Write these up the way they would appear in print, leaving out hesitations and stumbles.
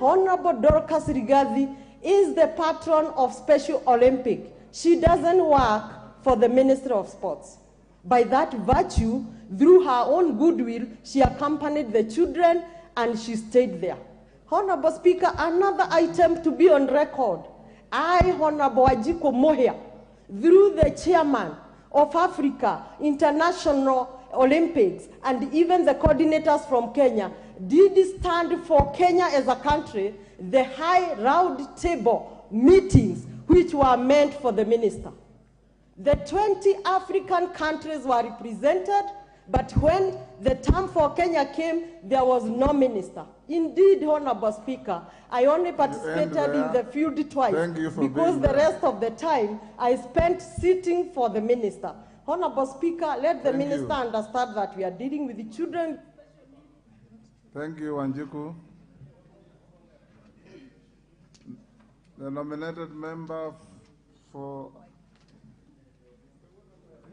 Honorable Dorcas Rigathi is the patron of Special Olympic. She doesn't work for the Ministry of Sports. By that virtue, through her own goodwill, she accompanied the children and she stayed there. Honorable Speaker, another item to be on record. I, Honorable Ajiko Mohia, through the chairman of Africa International Olympics and even the coordinators from Kenya, did stand for Kenya as a country, the high round table meetings which were meant for the minister. The 20 African countries were represented, but when the time for Kenya came, there was no minister. Indeed, Honorable Speaker, I only participated in the field twice because the rest of the time I spent sitting for the minister. Honorable Speaker, let the minister understand that we are dealing with the children. Thank you, Wanjiku. The nominated member for,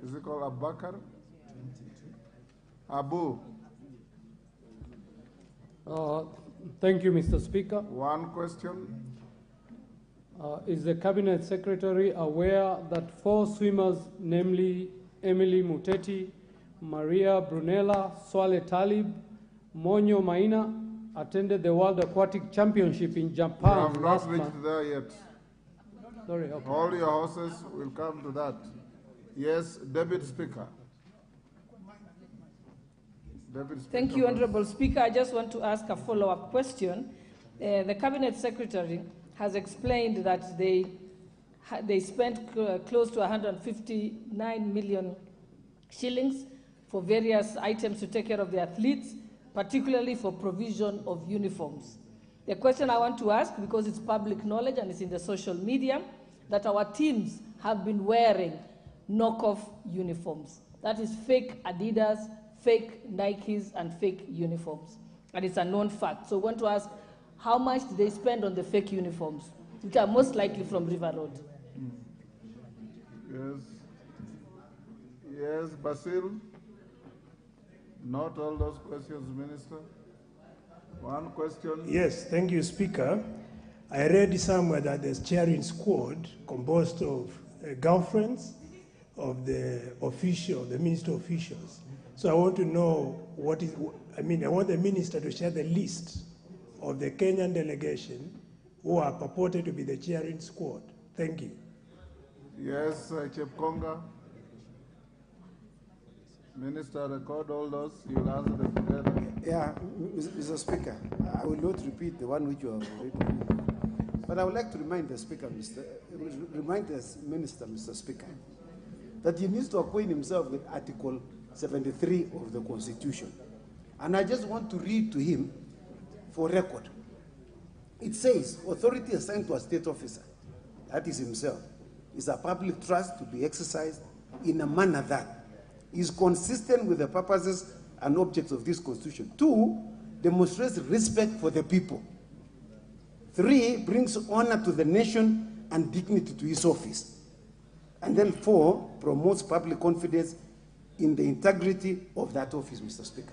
is it called Abakar? Abu. Thank you, Mr. Speaker. One question. Is the Cabinet Secretary aware that 4 swimmers, namely Emily Muteti, Maria Brunella, Swale Talib, Monyo Maina, attended the World Aquatic Championship in Japan We have not reached there yet. Sorry, okay. All your horses will come to that. Yes, Deputy Speaker. Thank you, Honorable Speaker. I just want to ask a follow-up question. The Cabinet Secretary has explained that they spent close to 159 million shillings for various items to take care of the athletes, particularly for provision of uniforms. The question I want to ask, because it's public knowledge and it's in the social media, that our teams have been wearing knockoff uniforms. That is fake Adidas, fake Nikes, and fake uniforms. And it's a known fact. So I want to ask, how much did they spend on the fake uniforms, which are most likely from River Road? Yes. Yes, Basil. Not all those questions, Minister. One question. Yes, thank you, Speaker. I read somewhere that the cheering squad composed of girlfriends of the official, the minister officials. So I want to know what is, I want the minister to share the list of the Kenyan delegation who are purported to be the cheering squad. Thank you. Yes, Chief Konga. Minister, record all those. You'll answer them together. Yeah, Mr. Speaker, I will not repeat the one which you have already read. But I would like to remind the Speaker, remind the Minister, Mr. Speaker, that he needs to acquaint himself with Article 73 of the Constitution. And I just want to read to him for record. It says, authority assigned to a state officer, that is himself, is a public trust to be exercised in a manner that is consistent with the purposes and objects of this Constitution. 2, demonstrates respect for the people. 3, brings honor to the nation and dignity to his office. And then 4, promotes public confidence in the integrity of that office, Mr. Speaker.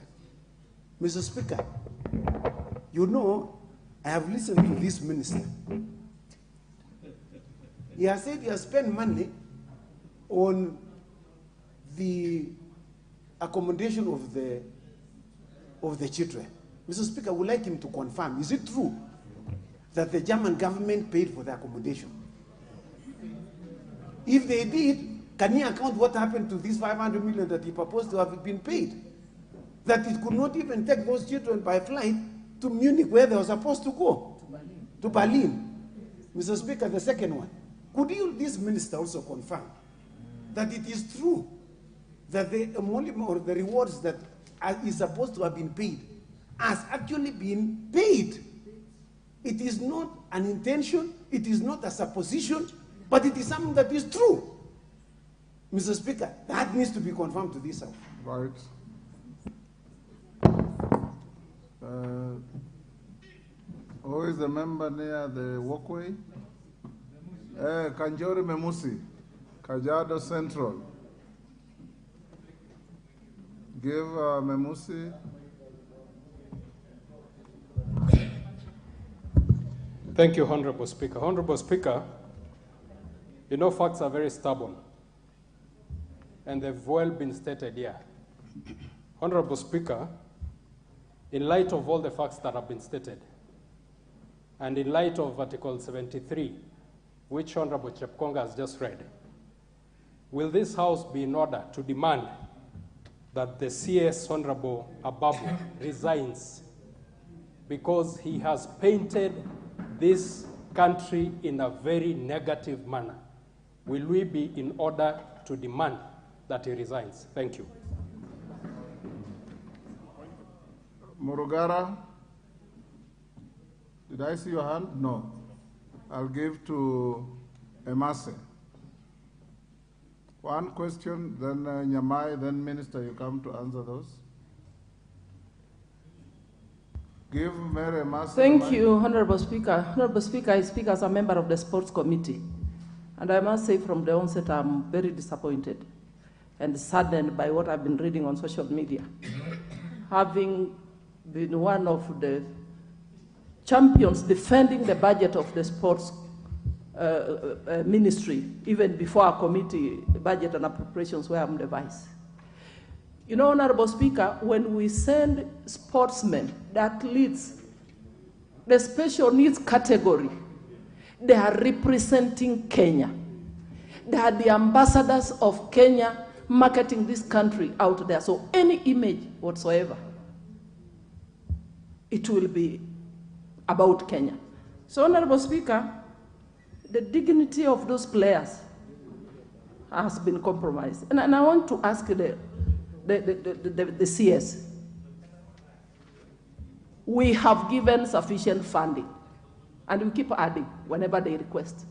Mr. Speaker, you know, I have listened to this minister. He has said he has spent money on the accommodation of the children. Mr. Speaker, I would like him to confirm, is it true that the German government paid for the accommodation? If they did, can he account what happened to this 500 million that he proposed to have been paid? That it could not even take those children by flight to Munich, where they were supposed to go. To Berlin. Mr. Speaker, the second one. Could you, this minister, also confirm that it is true that the emolument or the rewards that is supposed to have been paid has actually been paid? It is not an intention, it is not a supposition, but it is something that is true. Mr. Speaker, that needs to be confirmed to this House. Right. Who is the member near the walkway? Kanjori Memusi, Kajiado Central. Give Memusi. Thank you, Honorable Speaker. Honorable Speaker, you know facts are very stubborn, and they've well been stated here. Honorable Speaker, in light of all the facts that have been stated, and in light of Article 73, which Honorable Chepkonga has just read, will this House be in order to demand that the CS Honorable Ababu resigns because he has painted this country in a very negative manner? Will we be in order to demand that he resigns? Thank you. Murugara, did I see your hand? No. I'll give to Emase. One question, then Nyamai, then Minister, you come to answer those. Give Mary Emase. Thank you, Honorable Speaker. Honorable Speaker, I speak as a member of the Sports Committee. And I must say from the onset, I'm very disappointed and saddened by what I've been reading on social media. Having been one of the champions defending the budget of the sports ministry, even before our committee budget and appropriations where I'm the vice. You know, Honorable Speaker, when we send sportsmen, the athletes, the special needs category, they are representing Kenya. They are the ambassadors of Kenya marketing this country out there. So any image whatsoever, it will be about Kenya. So, Honorable Speaker, the dignity of those players has been compromised. And I want to ask the CS. We have given sufficient funding, and we keep adding whenever they request.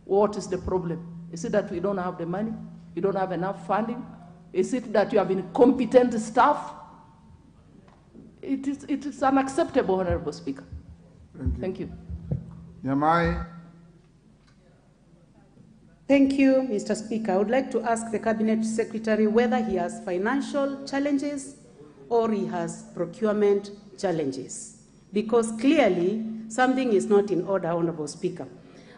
What is the problem? Is it that we don't have the money? We don't have enough funding? Is it that you have incompetent staff? It is unacceptable, Honorable Speaker. Thank you. Nyamai. Thank you, Mr. Speaker. I would like to ask the Cabinet Secretary whether he has financial challenges or he has procurement challenges, because clearly something is not in order, Honorable Speaker.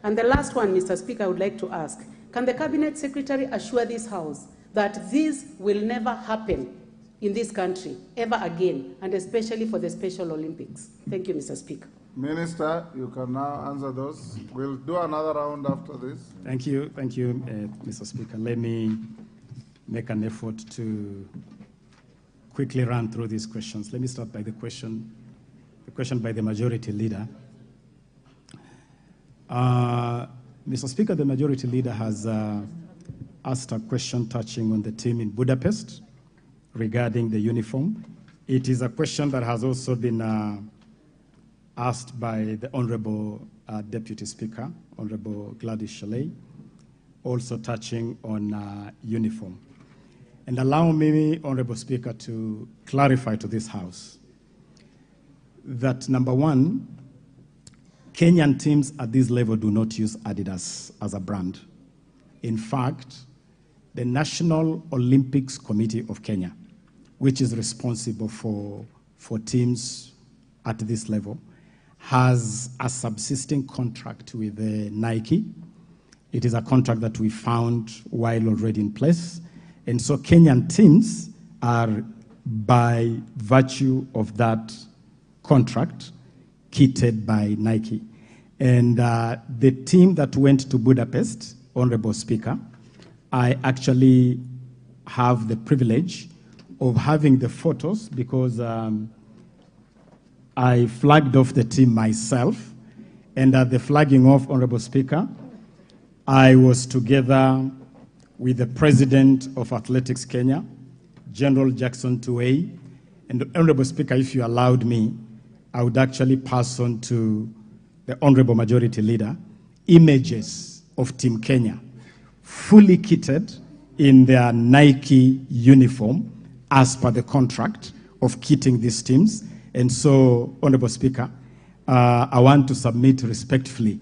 And the last one, Mr. Speaker, I would like to ask, can the Cabinet Secretary assure this House that this will never happen in this country ever again, and especially for the Special Olympics? Thank you, Mr. Speaker. Minister, you can now answer those. We'll do another round after this. Thank you, Mr. Speaker. Let me make an effort to quickly run through these questions. Let me start by the question by the Majority Leader. Mr. Speaker, the Majority Leader has asked a question touching on the team in Budapest regarding the uniform. It is a question that has also been asked by the Honorable Deputy Speaker, Honorable Gladys Shelley, also touching on uniform. And allow me, Honorable Speaker, to clarify to this House that, number one, Kenyan teams at this level do not use Adidas as a brand. In fact, the National Olympics Committee of Kenya, which is responsible for teams at this level, has a subsisting contract with Nike. It is a contract that we found while already in place. And so Kenyan teams are, by virtue of that contract, kitted by Nike. And the team that went to Budapest, Honorable Speaker, I actually have the privilege of having the photos because I flagged off the team myself, and at the flagging off, Honorable Speaker, I was together with the President of Athletics Kenya, General Jackson Tuwei, and Honorable Speaker, if you allowed me, I would actually pass on to the Honorable Majority Leader images of Team Kenya, fully kitted in their Nike uniform as per the contract of kitting these teams. And so, Honorable Speaker, I want to submit respectfully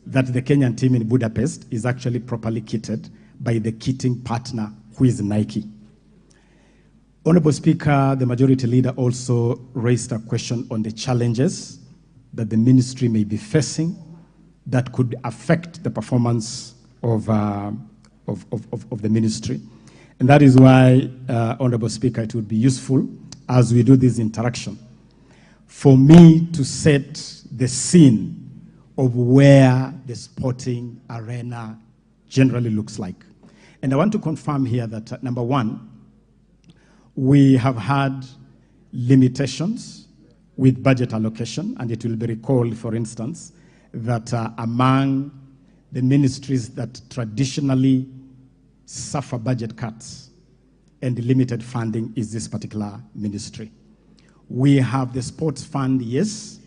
that the Kenyan team in Budapest is actually properly kitted by the kitting partner, who is Nike. Honorable Speaker, the Majority Leader also raised a question on the challenges that the ministry may be facing that could affect the performance of the ministry. And that is why, Honorable Speaker, it would be useful as we do this interaction for me to set the scene of where the sporting arena generally looks like. And I want to confirm here that, number one, we have had limitations with budget allocation, and it will be recalled, for instance, that among the ministries that traditionally suffer budget cuts and limited funding is this particular ministry. We have the sports fund, yes,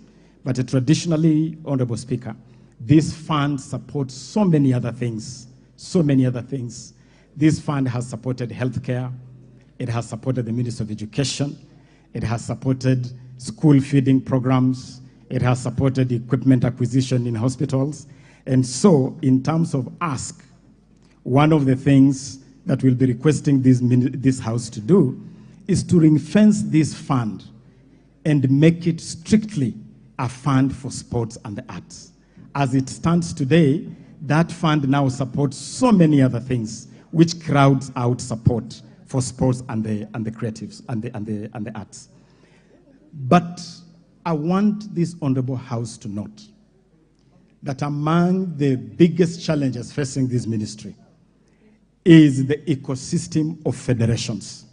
but traditionally, Honorable Speaker, this fund supports so many other things, so many other things. This fund has supported healthcare, it has supported the Ministry of Education, it has supported school feeding programs, it has supported equipment acquisition in hospitals. And so, in terms of ask, one of the things that we'll be requesting this House to do is to ring-fence this fund and make it strictly a fund for sports and the arts. As it stands today, that fund now supports so many other things, which crowds out support for sports and the creatives and the arts. But I want this Honorable House to note that among the biggest challenges facing this ministry is the ecosystem of federations.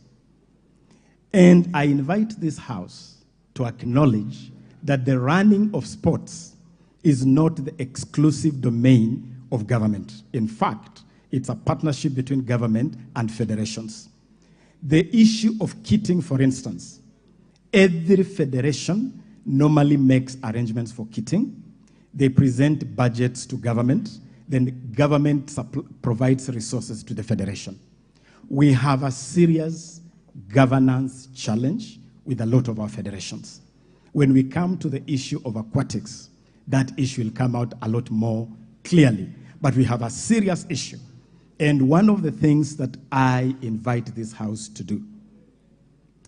And I invite this House to acknowledge that the running of sports is not the exclusive domain of government. In fact, it's a partnership between government and federations. The issue of kitting, for instance, every federation normally makes arrangements for kitting. They present budgets to government, then government provides resources to the federation. We have a serious governance challenge with a lot of our federations. When we come to the issue of aquatics, that issue will come out a lot more clearly. But we have a serious issue. And one of the things that I invite this House to do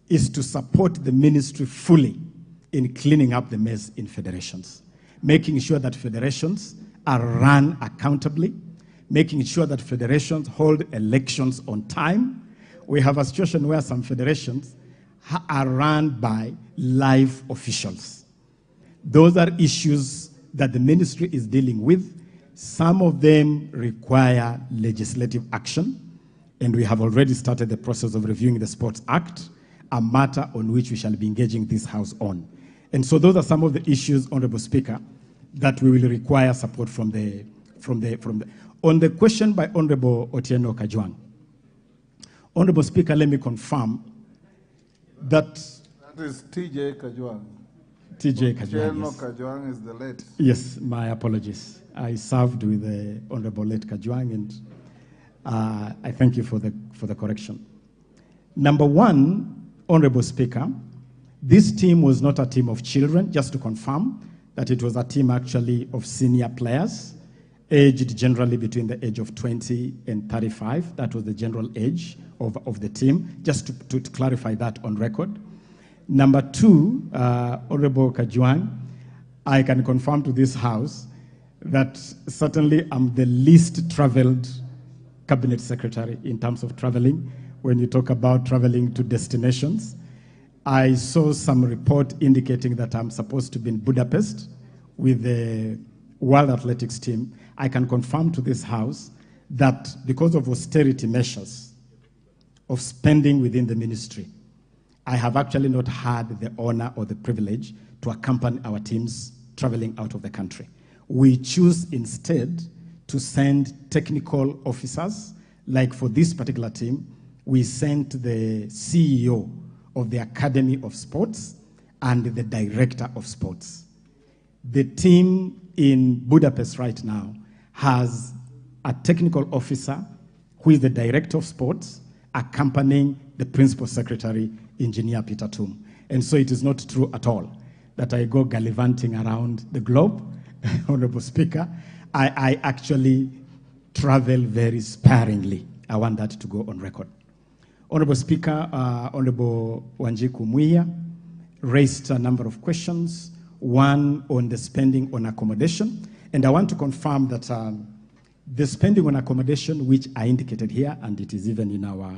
is to support the ministry fully in cleaning up the mess in federations, making sure that federations are run accountably, making sure that federations hold elections on time. We have a situation where some federations are run by live officials. Those are issues that the ministry is dealing with. Some of them require legislative action, and we have already started the process of reviewing the Sports Act, a matter on which we shall be engaging this House on. And so those are some of the issues, Honorable Speaker, that we will require support from the. On the question by Honorable Otieno Kajwang, Honorable Speaker, let me confirm that. That is T.J. Kajwang. T.J. Kajwang. Otieno Kajwang is the late. Yes, my apologies. I served with the Honorable late Kajwang, and I thank you for the correction. Number one, Honorable Speaker, this team was not a team of children, just to confirm that it was a team actually of senior players, aged generally between the age of 20 and 35. That was the general age of the team, just to clarify that on record. Number two, Honorable Kajwang, I can confirm to this House that certainly I'm the least traveled cabinet secretary in terms of traveling. When you talk about traveling to destinations, I saw some report indicating that I'm supposed to be in Budapest with the World Athletics team. I can confirm to this House that because of austerity measures of spending within the ministry, I have actually not had the honor or the privilege to accompany our teams traveling out of the country. We choose instead to send technical officers, like for this particular team, we sent the CEO of the Academy of Sports and the Director of Sports. The team in Budapest right now has a technical officer who is the Director of Sports accompanying the Principal Secretary, Engineer Peter Tum. And so it is not true at all that I go gallivanting around the globe, Honorable Speaker. I actually travel very sparingly. I want that to go on record. Honorable Speaker, Honorable Wanjiku Muia raised a number of questions. one on the spending on accommodation. And I want to confirm that the spending on accommodation, which I indicated here, and it is even in our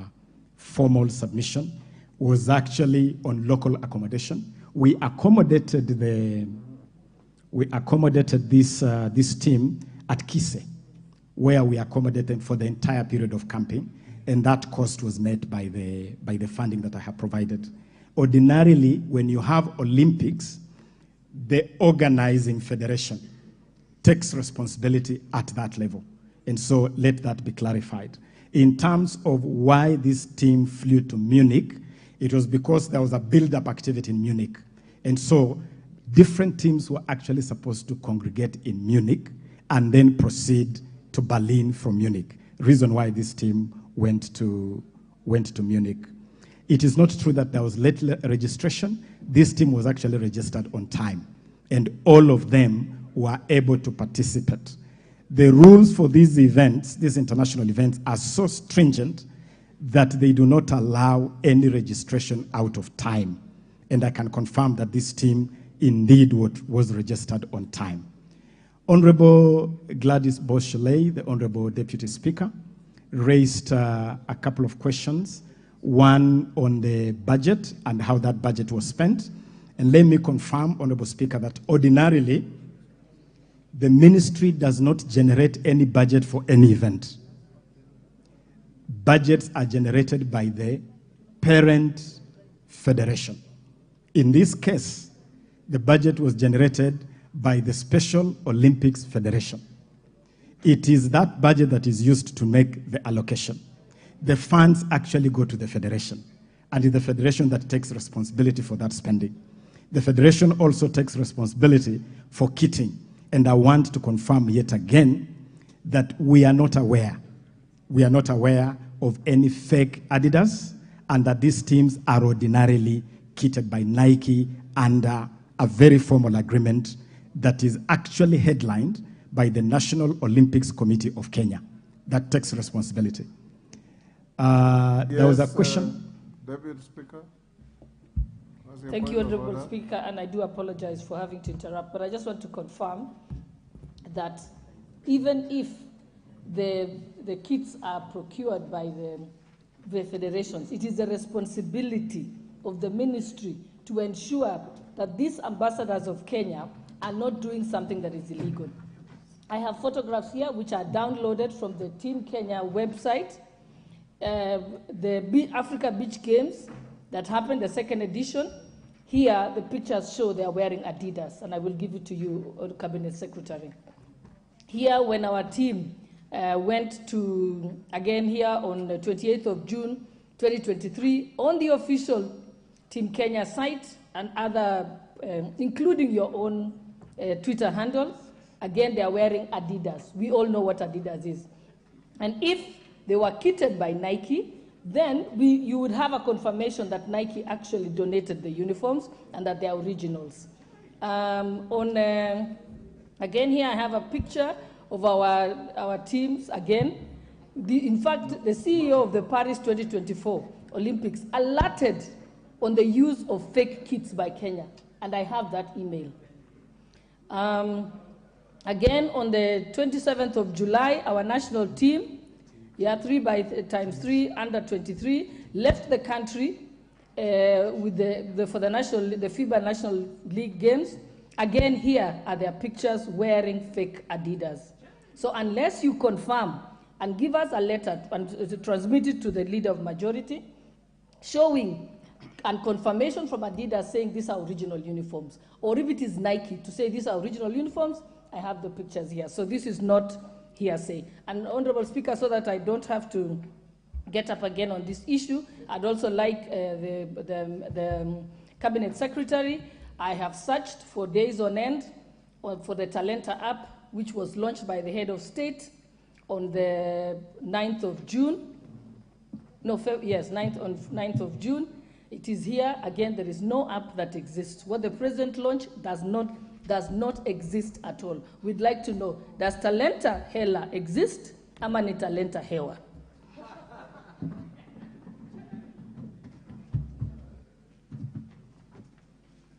formal submission, was actually on local accommodation. We accommodated this team at Kise, where we accommodated for the entire period of camping, and that cost was met by the funding that I have provided. Ordinarily, when you have Olympics, the organizing federation takes responsibility at that level. And so let that be clarified. In terms of why this team flew to Munich, it was because there was a build-up activity in Munich. And so different teams were actually supposed to congregate in Munich and then proceed to Berlin from Munich. Reason why this team went to Munich. It is not true that there was late registration. This team was actually registered on time, and all of them were able to participate. The rules for these events, these international events, are so stringent that they do not allow any registration out of time. And I can confirm that this team indeed was registered on time. Honorable Gladys Boscheley, the Honorable Deputy Speaker, raised a couple of questions, one on the budget and how that budget was spent. And let me confirm, Honorable Speaker, that ordinarily, the ministry does not generate any budget for any event. Budgets are generated by the parent federation. In this case, the budget was generated by the Special Olympics Federation. It is that budget that is used to make the allocation. The funds actually go to the federation, and it's the federation that takes responsibility for that spending. The federation also takes responsibility for kitting, and I want to confirm yet again that we are not aware of any fake Adidas, and that these teams are ordinarily kitted by Nike under a very formal agreement that is actually headlined by the National Olympics Committee of Kenya. That takes responsibility. There was a question. Deputy Speaker. Thank you, Honorable Speaker, and I do apologize for having to interrupt, but I just want to confirm that even if the kits are procured by the federations, it is the responsibility of the ministry to ensure that these ambassadors of Kenya are not doing something that is illegal. I have photographs here which are downloaded from the Team Kenya website. The Africa Beach Games that happened, the second edition, here the pictures show they are wearing Adidas, and I will give it to you, Cabinet Secretary. Here, when our team went to, again here on the 28th of June, 2023, on the official Team Kenya site and other, including your own Twitter handles, again, they are wearing Adidas. We all know what Adidas is. And if they were kitted by Nike, then you would have a confirmation that Nike actually donated the uniforms and that they are originals. Again, here I have a picture of our teams again. In fact, the CEO of the Paris 2024 Olympics alerted on the use of fake kits by Kenya, and I have that email. Again, on the 27th of July, our national team, 3x3 under 23, left the country with for the FIBA National League Games. Again, here are their pictures wearing fake Adidas. So unless you confirm and give us a letter and transmit it to the leader of majority, showing and confirmation from Adidas saying these are original uniforms, or if it is Nike to say these are original uniforms, I have the pictures here. So this is not hearsay. And Honorable Speaker, so that I don't have to get up again on this issue, I'd also like the Cabinet Secretary. I have searched for days on end for the Talenta app, which was launched by the head of state on the 9th of June. No, yes, 9th of June. It is here. Again, there is no app that exists. What the president launched does not exist at all. We'd like to know, does Talenta Hela exist? Ama ni Talenta Hewa?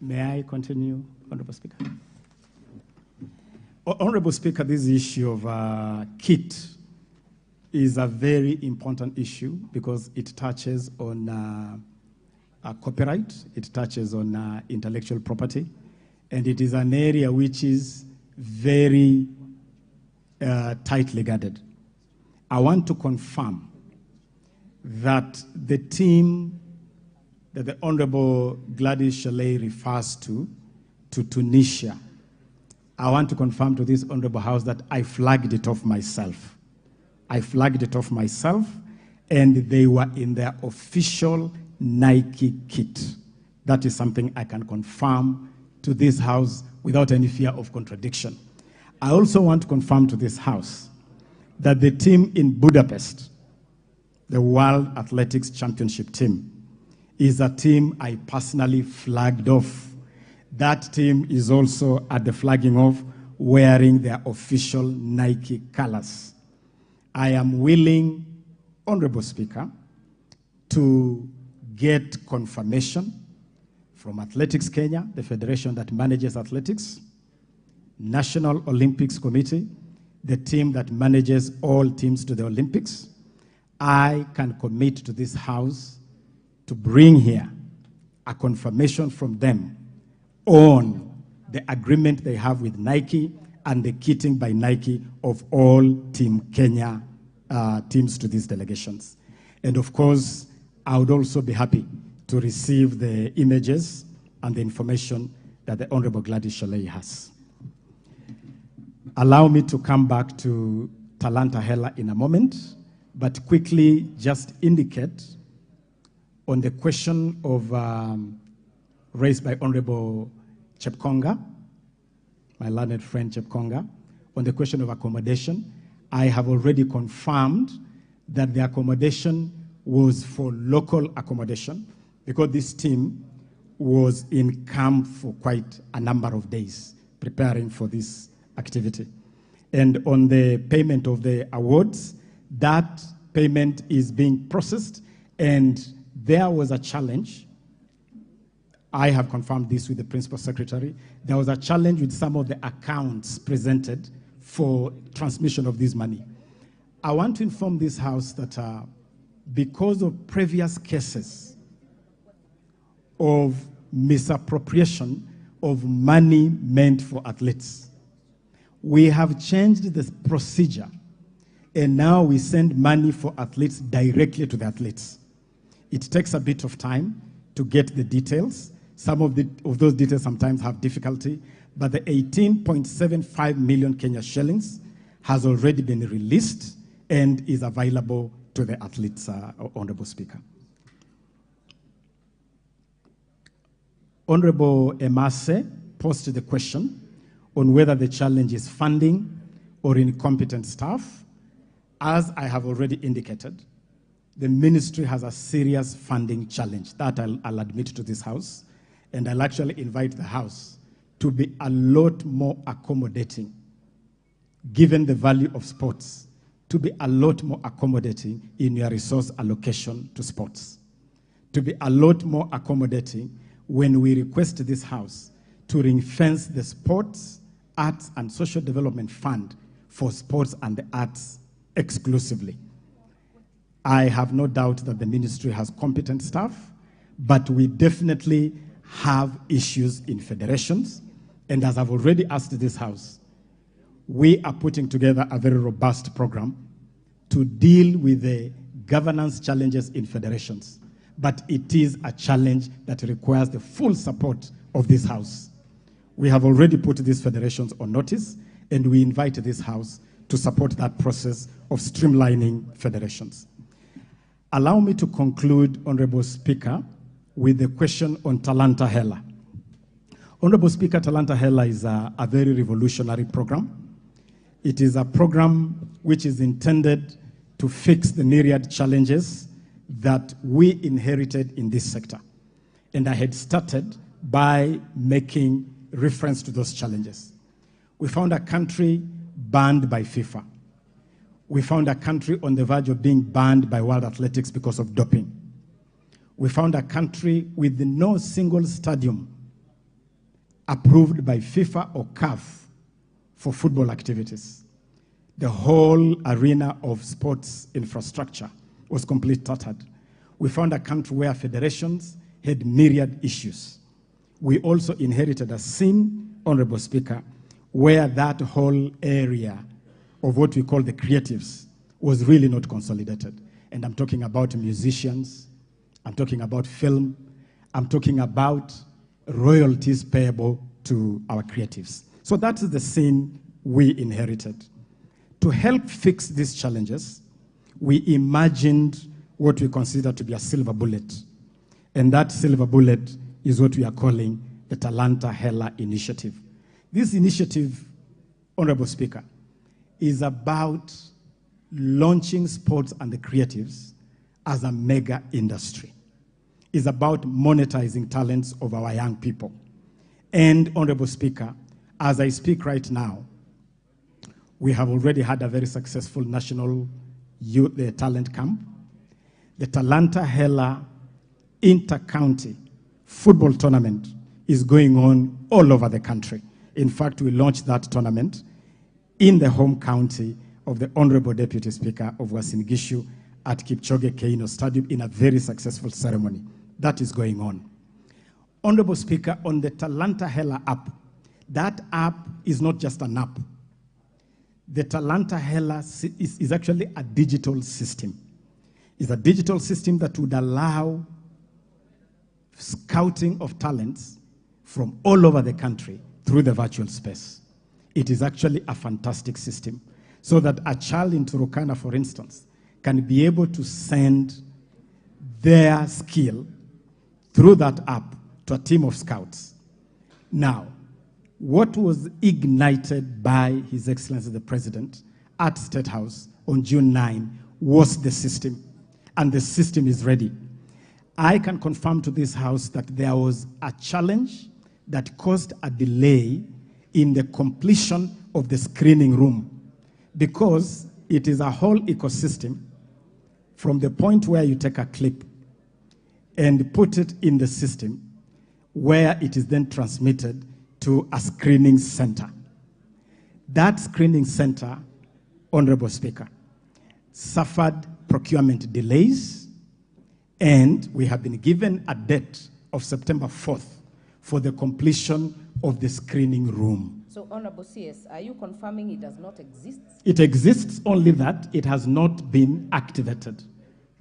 May I continue, Honorable Speaker. Honorable Speaker, this issue of kit is a very important issue because it touches on copyright, it touches on intellectual property, and it is an area which is very tightly guarded. I want to confirm that the team that the Honorable Gladys Shalay refers to Tunisia, I want to confirm to this Honorable House that I flagged it off myself. I flagged it off myself, and they were in their official Nike kit. That is something I can confirm to this House without any fear of contradiction. I also want to confirm to this House that the team in Budapest, the World Athletics Championship team, is a team I personally flagged off. That team is also at the flagging off wearing their official Nike colors. I am willing, Honorable Speaker, to get confirmation from Athletics Kenya, the federation that manages athletics, National Olympics Committee, the team that manages all teams to the Olympics. I can commit to this House to bring here a confirmation from them on the agreement they have with Nike and the kitting by Nike of all Team Kenya teams to these delegations. And of course, I would also be happy to receive the images and the information that the Honorable Gladys Shalay has. Allow me to come back to Talanta Hela in a moment, but quickly just indicate on the question of raised by Honorable Chepkonga, my learned friend Chepkonga, on the question of accommodation. I have already confirmed that the accommodation was for local accommodation because this team was in camp for quite a number of days preparing for this activity. And on the payment of the awards, that payment is being processed, and there was a challenge. I have confirmed this with the Principal Secretary. There was a challenge with some of the accounts presented for transmission of this money. I want to inform this House that because of previous cases of misappropriation of money meant for athletes, we have changed the procedure, and now we send money for athletes directly to the athletes. It takes a bit of time to get the details. Some of those details sometimes have difficulty, but the 18.75 million Kenya shillings has already been released and is available to the athletes, Honorable Speaker. Honorable Emase posed the question on whether the challenge is funding or incompetent staff. As I have already indicated, the ministry has a serious funding challenge. That I'll admit to this House, and I'll actually invite the House to be a lot more accommodating, given the value of sports, to be a lot more accommodating in your resource allocation to sports, to be a lot more accommodating when we request this House to ring-fence the Sports, Arts and Social Development Fund for sports and the arts exclusively. I have no doubt that the ministry has competent staff, but we definitely have issues in federations. And as I've already asked this House, we are putting together a very robust program to deal with the governance challenges in federations. But it is a challenge that requires the full support of this House. We have already put these federations on notice, and we invite this House to support that process of streamlining federations. Allow me to conclude, Honorable Speaker, with the question on Talanta Hela. Honorable Speaker, Talanta Hela is a very revolutionary program. It is a program which is intended to fix the myriad challenges that we inherited in this sector. And I had started by making reference to those challenges. We found a country banned by FIFA. We found a country on the verge of being banned by World Athletics because of doping. We found a country with no single stadium approved by FIFA or CAF for football activities. The whole arena of sports infrastructure was completely tattered. We found a country where federations had myriad issues. We also inherited a scene, Honorable Speaker, where that whole area of what we call the creatives was really not consolidated. And I'm talking about musicians, I'm talking about film, I'm talking about royalties payable to our creatives. So that is the scene we inherited. To help fix these challenges, we imagined what we consider to be a silver bullet. And that silver bullet is what we are calling the Talanta Hela Initiative. This initiative, Honorable Speaker, is about launching sports and the creatives as a mega industry. It's about monetizing talents of our young people. And, Honorable Speaker, as I speak right now, we have already had a very successful national youth talent camp. The Talanta Hela Inter-County Football Tournament is going on all over the country. In fact, we launched that tournament in the home county of the Honorable Deputy Speaker of Uasin Gishu at Kipchoge Keino Stadium in a very successful ceremony. That is going on. Honorable Speaker, on the Talanta Hela app, that app is not just an app. The Talanta Hela is actually a digital system. It's a digital system that would allow scouting of talents from all over the country through the virtual space. It is actually a fantastic system, so that a child in Turkana, for instance, can be able to send their skill through that app to a team of scouts. Now, what was ignited by His Excellency the President at State House on June 9 was the system, and the system is ready. I can confirm to this House that there was a challenge that caused a delay in the completion of the screening room, because it is a whole ecosystem from the point where you take a clip and put it in the system, where it is then transmitted to a screening center. That screening center, Honorable Speaker, suffered procurement delays, and we have been given a date of September 4th for the completion of the screening room. So, Honorable CS, are you confirming it does not exist? It exists, only that it has not been activated.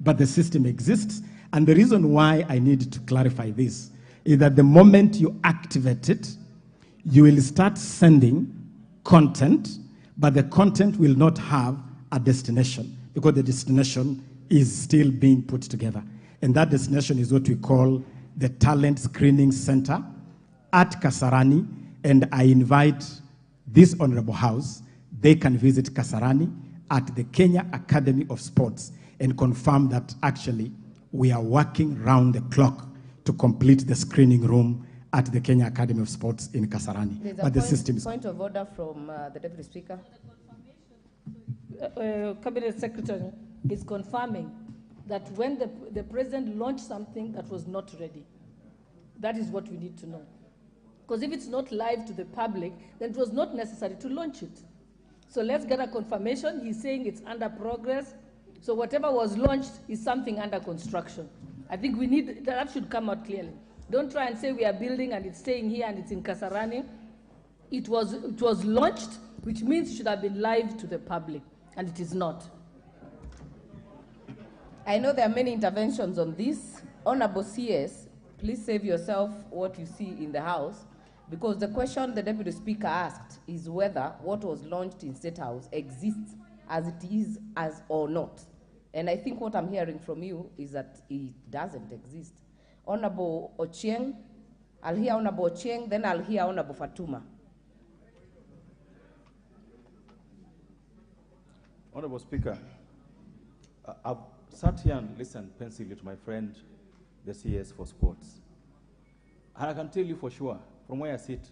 But the system exists, and the reason why I need to clarify this is that the moment you activate it, you will start sending content, but the content will not have a destination, because the destination is still being put together. And that destination is what we call the Talent Screening Center at Kasarani, and I invite this Honorable House, they can visit Kasarani at the Kenya Academy of Sports and confirm that actually we are working round the clock to complete the screening room at the Kenya Academy of Sports in Kasarani. There's but the system is... point of order from the Deputy Speaker. Cabinet Secretary is confirming that when the President launched something that was not ready. That is what we need to know. Because if it's not live to the public, then it was not necessary to launch it. So let's get a confirmation. He's saying it's under progress. So whatever was launched is something under construction. I think we need, that should come out clearly. Don't try and say we are building and it's staying here and it's in Kasarani. It was launched, which means it should have been live to the public, and it is not. I know there are many interventions on this. Honorable CS, please save yourself what you see in the House, because the question the Deputy Speaker asked is whether what was launched in State House exists as it is as or not. And I think what I'm hearing from you is that it doesn't exist. Honorable Ochieng, I'll hear Honorable Ochieng, then I'll hear Honorable Fatuma. Honorable Speaker, I've sat here and listened pensively to my friend, the CS for Sports. And I can tell you for sure, from where I sit,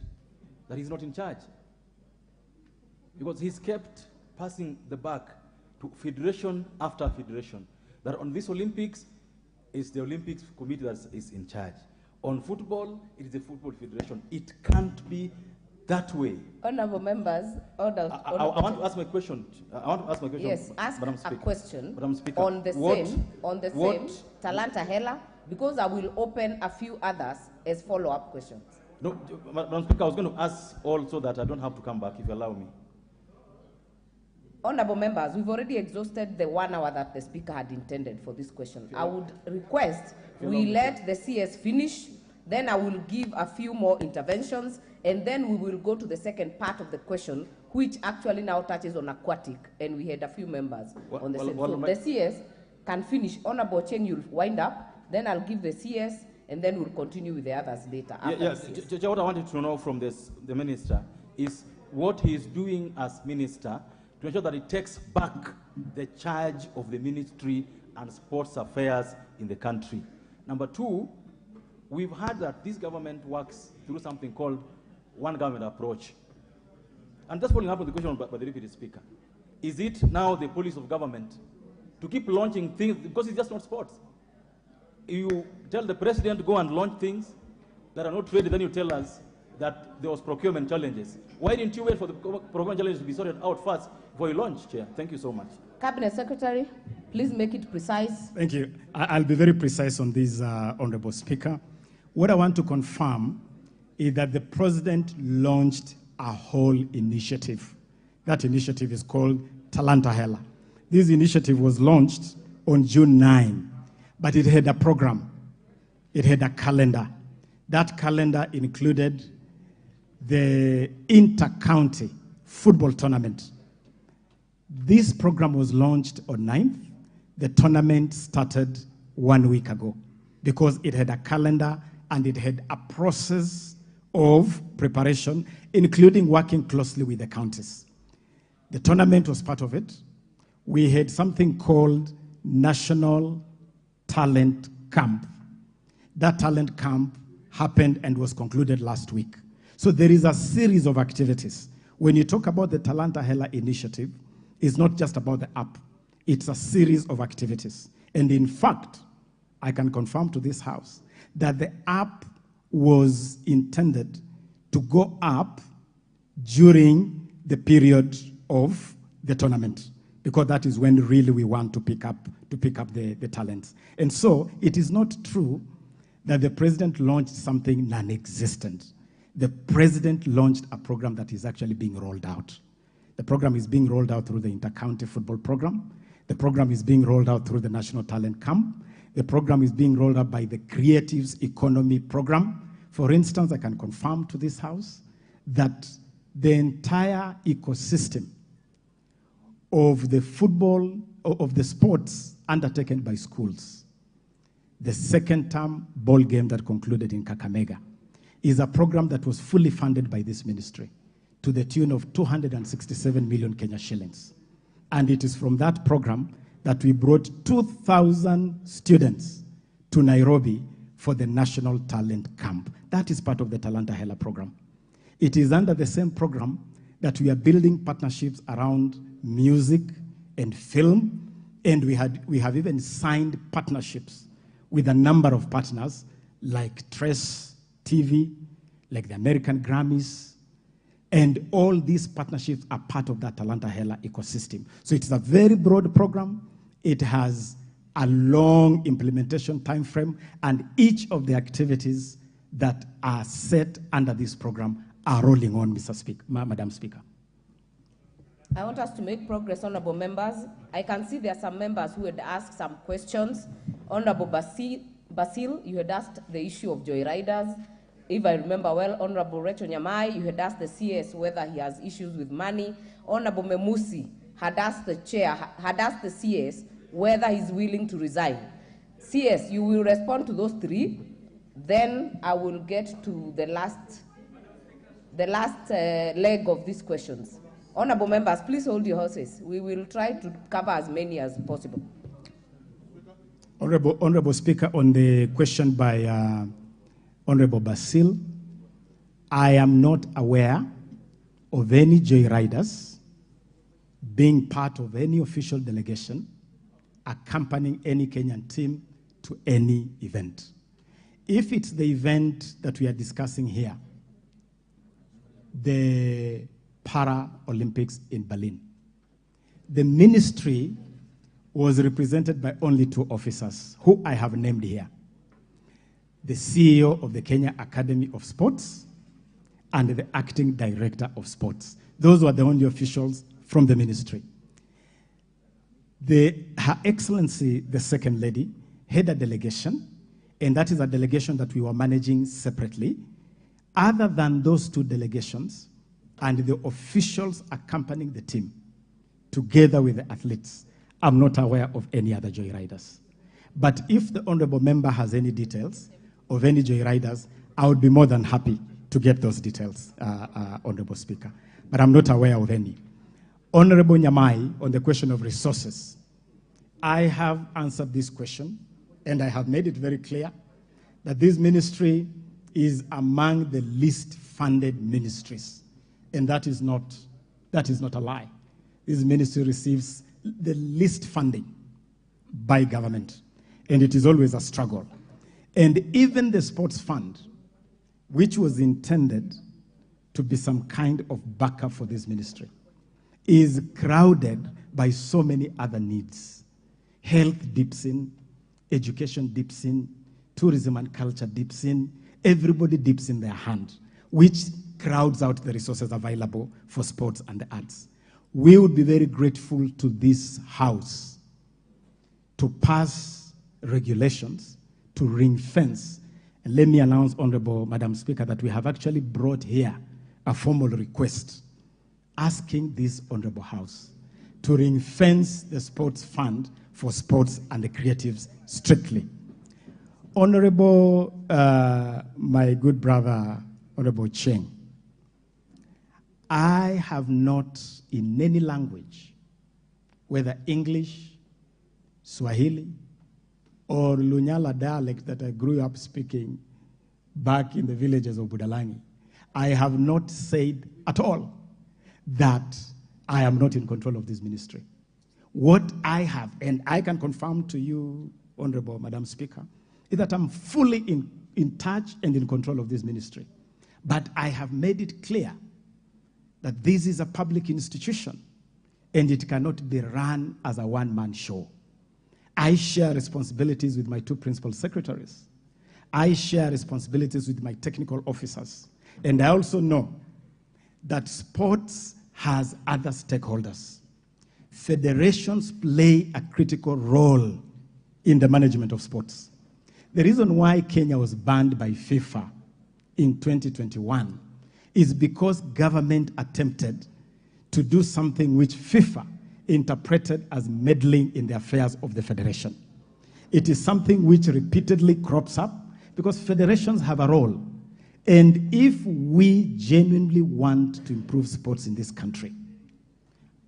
that he's not in charge. Because he's kept passing the buck to federation after federation. That on this Olympics, it's the Olympics committee that is in charge. On football, it is a football federation. It can't be that way. Honorable members, I want to ask my question. I want to ask my question. Yes, ask a question Madam Speaker. on the same Talanta Hela, because I will open a few others as follow-up questions. No, Madam Speaker, I was going to ask also that I don't have to come back, if you allow me. Honorable members, we've already exhausted the 1 hour that the Speaker had intended for this question. I would request we let the CS finish, then I will give a few more interventions, and then we will go to the second part of the question, which actually now touches on aquatic, and we had a few members on the same. So the CS can finish. Honorable Cheng, you'll wind up, then I'll give the CS, and then we'll continue with the others later. What I wanted to know from the minister is what he is doing as minister to ensure that he takes back the charge of the ministry and sports affairs in the country. Number two, we've heard that this government works through something called one government approach. And that's following up on the question by the Deputy Speaker. Is it now the policy of government to keep launching things, because it's just not sports? You tell the president to go and launch things that are not ready, then you tell us that there was procurement challenges. Why didn't you wait for the procurement challenges to be sorted out first before you launch, Chair? Thank you so much. Cabinet Secretary, please make it precise. Thank you. I'll be very precise on this, Honorable Speaker. What I want to confirm is that the President launched a whole initiative. That initiative is called Talanta Hela. This initiative was launched on June 9, but it had a program. It had a calendar. That calendar included the inter-county football tournament. This program was launched on 9th. The tournament started 1 week ago because it had a calendar and it had a process of preparation, including working closely with the counties. The tournament was part of it. We had something called National Talent Camp. That talent camp happened and was concluded last week. So there is a series of activities. When you talk about the Talanta Hela initiative, it's not just about the app. It's a series of activities. And in fact, I can confirm to this House that the app was intended to go up during the period of the tournament, because that is when really we want to pick up the talents. And so it is not true that the President launched something non-existent. The President launched a program that is actually being rolled out. The program is being rolled out through the Inter-County Football Program. The program is being rolled out through the National Talent Camp. The program is being rolled out by the Creatives Economy Program. For instance, I can confirm to this House that the entire ecosystem of the football, of the sports undertaken by schools, the second term ball game that concluded in Kakamega, is a program that was fully funded by this ministry to the tune of 267 million Kenya shillings. And it is from that program that we brought 2,000 students to Nairobi for the National Talent Camp. That is part of the Talanta Hela program. It is under the same program that we are building partnerships around music and film, and we have even signed partnerships with a number of partners like Trace TV, like the American Grammys, and all these partnerships are part of that Talanta Hela ecosystem. So it is a very broad program. It has a long implementation time frame, and each of the activities that are set under this program are rolling on, Madam Speaker. I want us to make progress, honorable members. I can see there are some members who had asked some questions. Honorable Basil, you had asked the issue of joyriders. If I remember well, Honorable Rachel Nyamai, you had asked the CS whether he has issues with money. Honorable Memusi had asked the chair, had asked the CS whether he's willing to resign. CS, you will respond to those three. Then I will get to the last leg of these questions. Honorable members, please hold your horses. We will try to cover as many as possible. Honorable Speaker, on the question by Honorable Basil, I am not aware of any joyriders being part of any official delegation accompanying any Kenyan team to any event. if it's the event that we are discussing here, the Para-Olympics in Berlin, the ministry was represented by only 2 officers, who I have named here. The CEO of the Kenya Academy of Sports and the acting director of sports. Those were the only officials from the ministry. Her Excellency, the Second Lady, had a delegation, and that is a delegation that we were managing separately. Other than those 2 delegations and the officials accompanying the team, together with the athletes, I'm not aware of any other joyriders. But if the honorable member has any details of any joyriders, I would be more than happy to get those details, Honorable Speaker. But I'm not aware of any. Honorable Nyamai, on the question of resources, I have answered this question, and I have made it very clear that this ministry is among the least funded ministries, and that is not a lie. This ministry receives the least funding by government, and it is always a struggle. And even the sports fund, which was intended to be some kind of backup for this ministry, is crowded by so many other needs. Health dips in, education dips in, tourism and culture dips in, everybody dips in their hand, which crowds out the resources available for sports and the arts. We would be very grateful to this House to pass regulations to ring fence. And let me announce, Honorable Madam Speaker, that we have actually brought here a formal request asking this Honorable House to ring fence the sports fund for sports and the creatives strictly. Honorable, my good brother, Honorable Cheng, I have not in any language, whether English, Swahili, or Lunyala dialect that I grew up speaking back in the villages of Budalangi, I have not said at all that I am not in control of this ministry. What I have, and I can confirm to you, Honorable Madam Speaker, is that I'm fully in touch and in control of this ministry. But I have made it clear that this is a public institution and it cannot be run as a one-man show. I share responsibilities with my 2 principal secretaries. I share responsibilities with my technical officers. And I also know that sports has other stakeholders. Federations play a critical role in the management of sports. The reason why Kenya was banned by FIFA in 2021 is because government attempted to do something which FIFA interpreted as meddling in the affairs of the federation. It is something which repeatedly crops up because federations have a role. And if we genuinely want to improve sports in this country,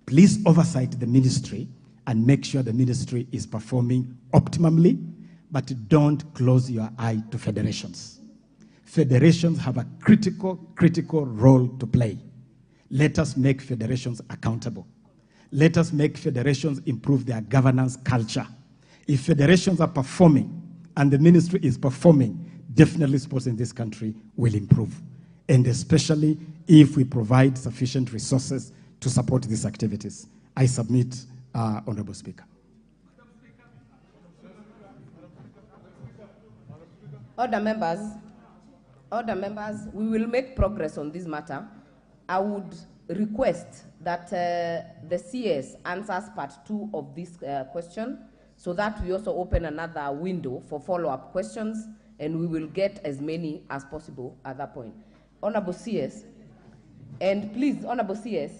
please oversight the ministry and make sure the ministry is performing optimally, but don't close your eye to federations. Federations have a critical role to play. Let us make federations accountable. Let us make federations improve their governance culture. If federations are performing and the ministry is performing, definitely sports in this country will improve. And especially if we provide sufficient resources to support these activities. I submit, Honorable Speaker. Other members, we will make progress on this matter. I would request that the CS answers part 2 of this question so that we also open another window for follow-up questions and we will get as many as possible at that point. Honorable CS, and please, Honorable CS,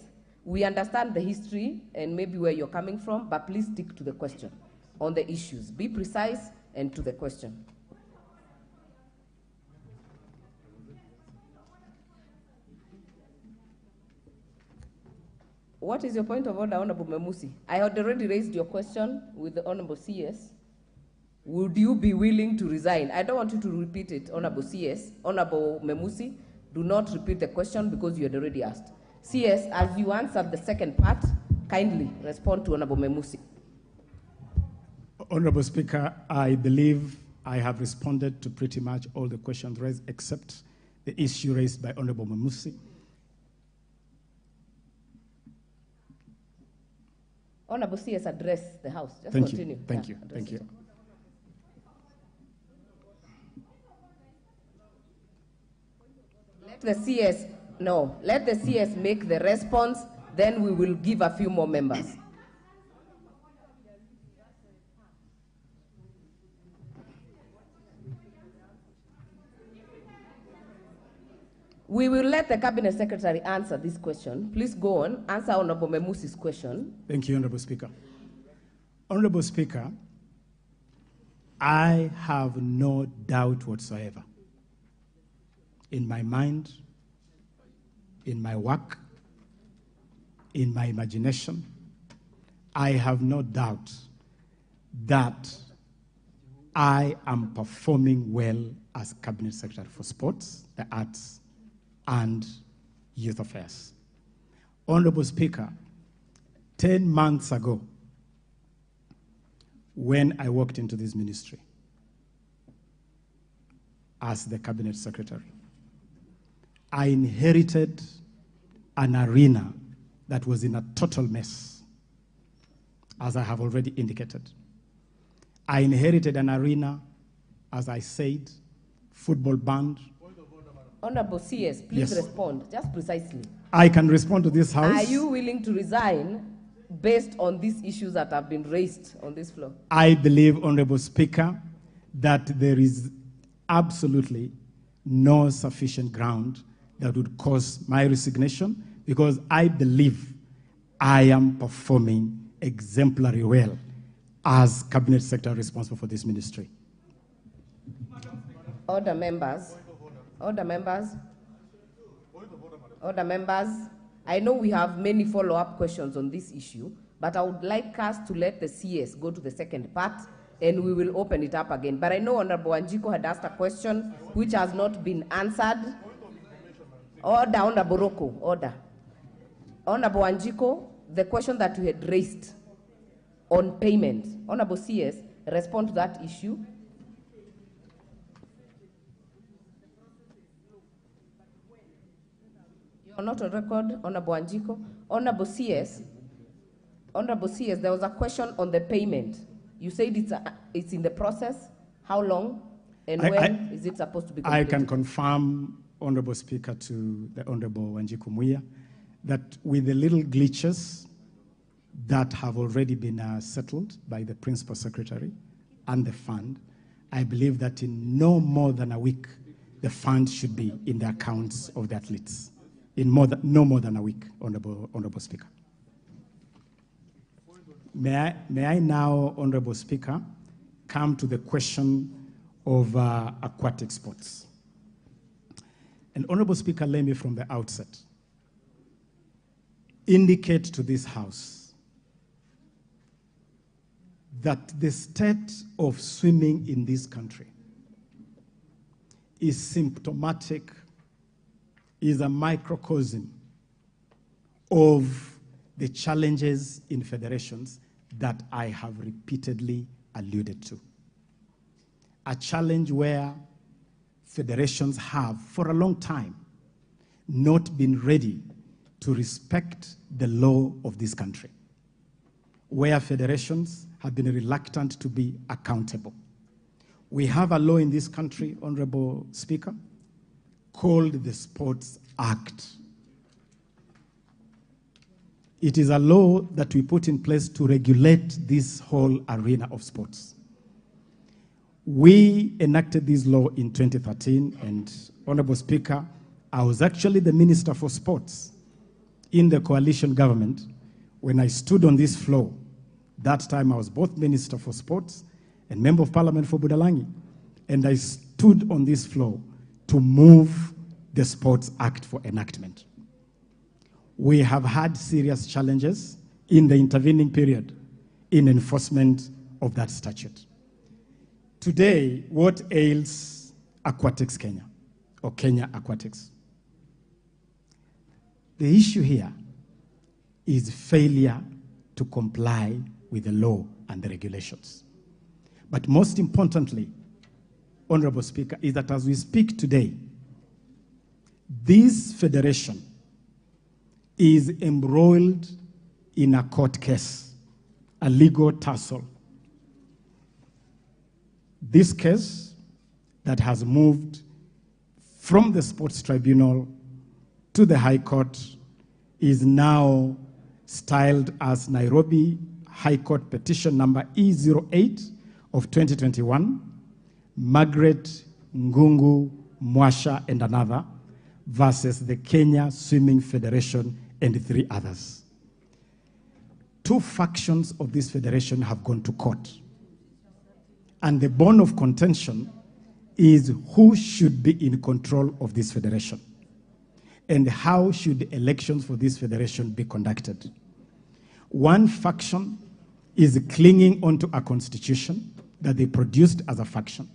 we understand the history and maybe where you're coming from, but please stick to the question on the issues. Be precise and to the question. What is your point of order, Honorable Memusi? I had already raised your question with the Honorable CS. Would you be willing to resign? I don't want you to repeat it, Honorable CS. Honorable Memusi, do not repeat the question because you had already asked. CS, as you answered the second part, kindly respond to Honorable Memusi. Honorable Speaker, I believe I have responded to pretty much all the questions raised except the issue raised by Honorable Mamusi. Honorable CS addressed the House. Just Thank continue. you. Thank you. Thank you. Let the CS make the response, then we will give a few more members. We will let the Cabinet Secretary answer this question. Please go on, answer Honorable Memusi's question. Thank you, Honorable Speaker. Honorable Speaker, I have no doubt whatsoever in my mind, in my work, in my imagination. I have no doubt that I am performing well as Cabinet Secretary for Sports, the Arts, and Youth Affairs. Honorable Speaker, 10 months ago, when I walked into this ministry as the Cabinet Secretary, I inherited an arena that was in a total mess, as I have already indicated. I inherited an arena, as I said, football banned. Honorable CS, please respond, just precisely. I can respond to this House. Are you willing to resign based on these issues that have been raised on this floor? I believe, Honorable Speaker, that there is absolutely no sufficient ground that would cause my resignation, because I believe I am performing exemplary well as Cabinet Secretary responsible for this ministry. Order members. Order members. Order members. I know we have many follow-up questions on this issue, but I would like us to let the CS go to the second part, and we will open it up again. But I know Honorable Wanjiku had asked a question which has not been answered. Order, Honorable Roko, order. Honorable Wanjiku, the question that you had raised on payment, Honorable CS, respond to that issue. You're not on record, Honorable Wanjiku. Honorable CS, there was a question on the payment. You said it's in the process. How long and when is it supposed to be completed? I can confirm, Honorable Speaker, to the Honorable Wanjiku Muya, that with the little glitches that have already been settled by the Principal Secretary and the fund, I believe that in no more than a week, the fund should be in the accounts of the athletes. In no more than a week, Honorable Speaker. May I now, Honorable Speaker, come to the question of aquatic sports. And Honorable Speaker, let me from the outset indicate to this House that the state of swimming in this country is symptomatic, is a microcosm of the challenges in federations that I have repeatedly alluded to. A challenge where federations have, for a long time, not been ready to respect the law of this country, where federations have been reluctant to be accountable. We have a law in this country, Honorable Speaker, called the Sports Act. It is a law that we put in place to regulate this whole arena of sports. We enacted this law in 2013, and Honorable Speaker, I was actually the Minister for Sports in the coalition government when I stood on this floor. That time I was both Minister for Sports and Member of Parliament for Budalangi, and I stood on this floor to move the Sports Act for enactment. We have had serious challenges in the intervening period in enforcement of that statute. Today, what ails Aquatics Kenya, or Kenya Aquatics? The issue here is failure to comply with the law and the regulations. But most importantly, Honorable Speaker, is that as we speak today, this federation is embroiled in a court case, a legal tussle. This case that has moved from the Sports Tribunal to the High Court is now styled as Nairobi High Court Petition number E08 of 2021, Margaret Ngungu Mwasha and another, versus the Kenya Swimming Federation and 3 others. 2 factions of this federation have gone to court. And the bone of contention is who should be in control of this federation and how should elections for this federation be conducted. One faction is clinging onto a constitution that they produced as a faction.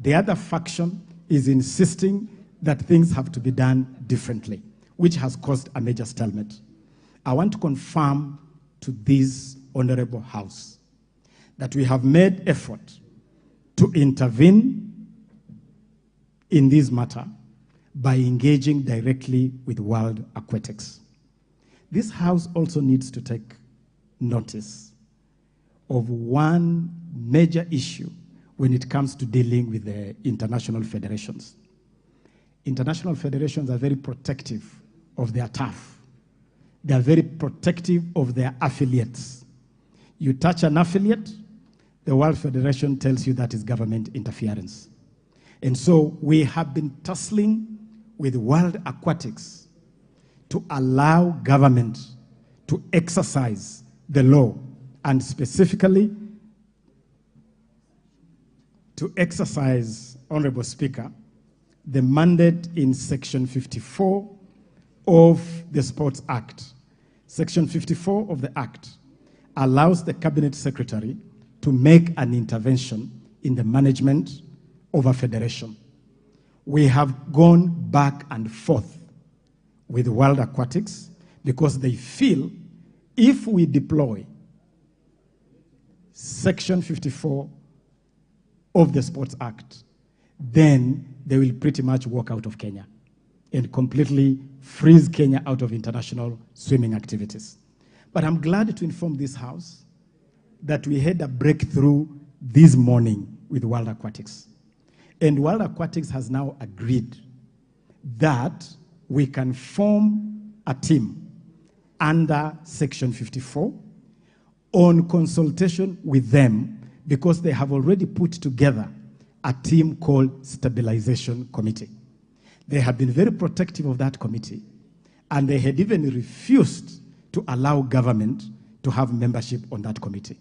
The other faction is insisting that things have to be done differently, which has caused a major stalemate. I want to confirm to this honorable House that we have made effort to intervene in this matter by engaging directly with World Aquatics. This House also needs to take notice of one major issue when it comes to dealing with the international federations. International federations are very protective of their turf. They are very protective of their affiliates. You touch an affiliate, the World Federation tells you that is government interference. And so we have been tussling with World Aquatics to allow government to exercise the law, and specifically to exercise, Honorable Speaker, the mandate in Section 54 of the Sports Act. Section 54 of the Act allows the Cabinet Secretary to make an intervention in the management of a federation. We have gone back and forth with World Aquatics because they feel if we deploy Section 54 of the Sports Act, then they will pretty much walk out of Kenya and completely freeze Kenya out of international swimming activities. But I'm glad to inform this House that we had a breakthrough this morning with World Aquatics. And World Aquatics has now agreed that we can form a team under Section 54 on consultation with them because they have already put together a team called Stabilization Committee. They have been very protective of that committee, and they had even refused to allow government to have membership on that committee.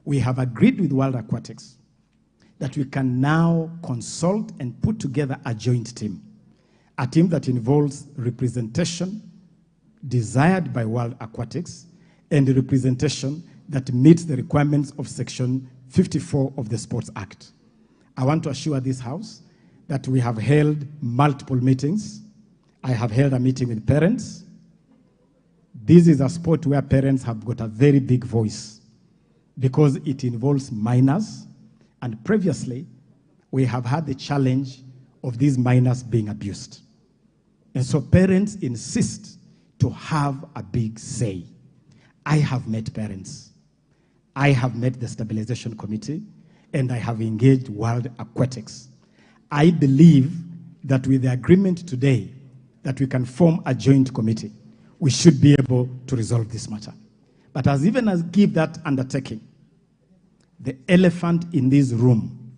We have agreed with World Aquatics that we can now consult and put together a joint team, a team that involves representation desired by World Aquatics and representation that meets the requirements of Section 54 of the Sports Act. I want to assure this House that we have held multiple meetings. I have held a meeting with parents. This is a sport where parents have got a very big voice because it involves minors, and previously we have had the challenge of these minors being abused. And so parents insist to have a big say. I have met parents. I have met the Stabilization Committee, and I have engaged World Aquatics. I believe that with the agreement today that we can form a joint committee, we should be able to resolve this matter. But as even as give that undertaking, the elephant in this room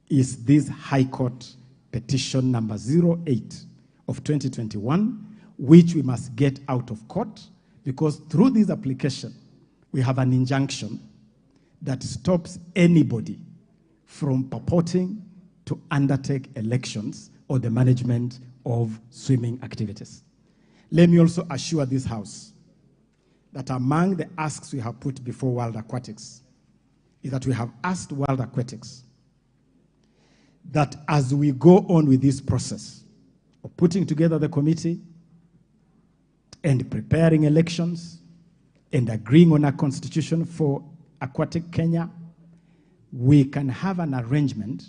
is this High Court petition number 08 of 2021, which we must get out of court because through this application, we have an injunction that stops anybody from purporting to undertake elections or the management of swimming activities. Let me also assure this House that among the asks we have put before World Aquatics is that we have asked World Aquatics that as we go on with this process of putting together the committee and preparing elections and agreeing on a constitution for Aquatic Kenya, we can have an arrangement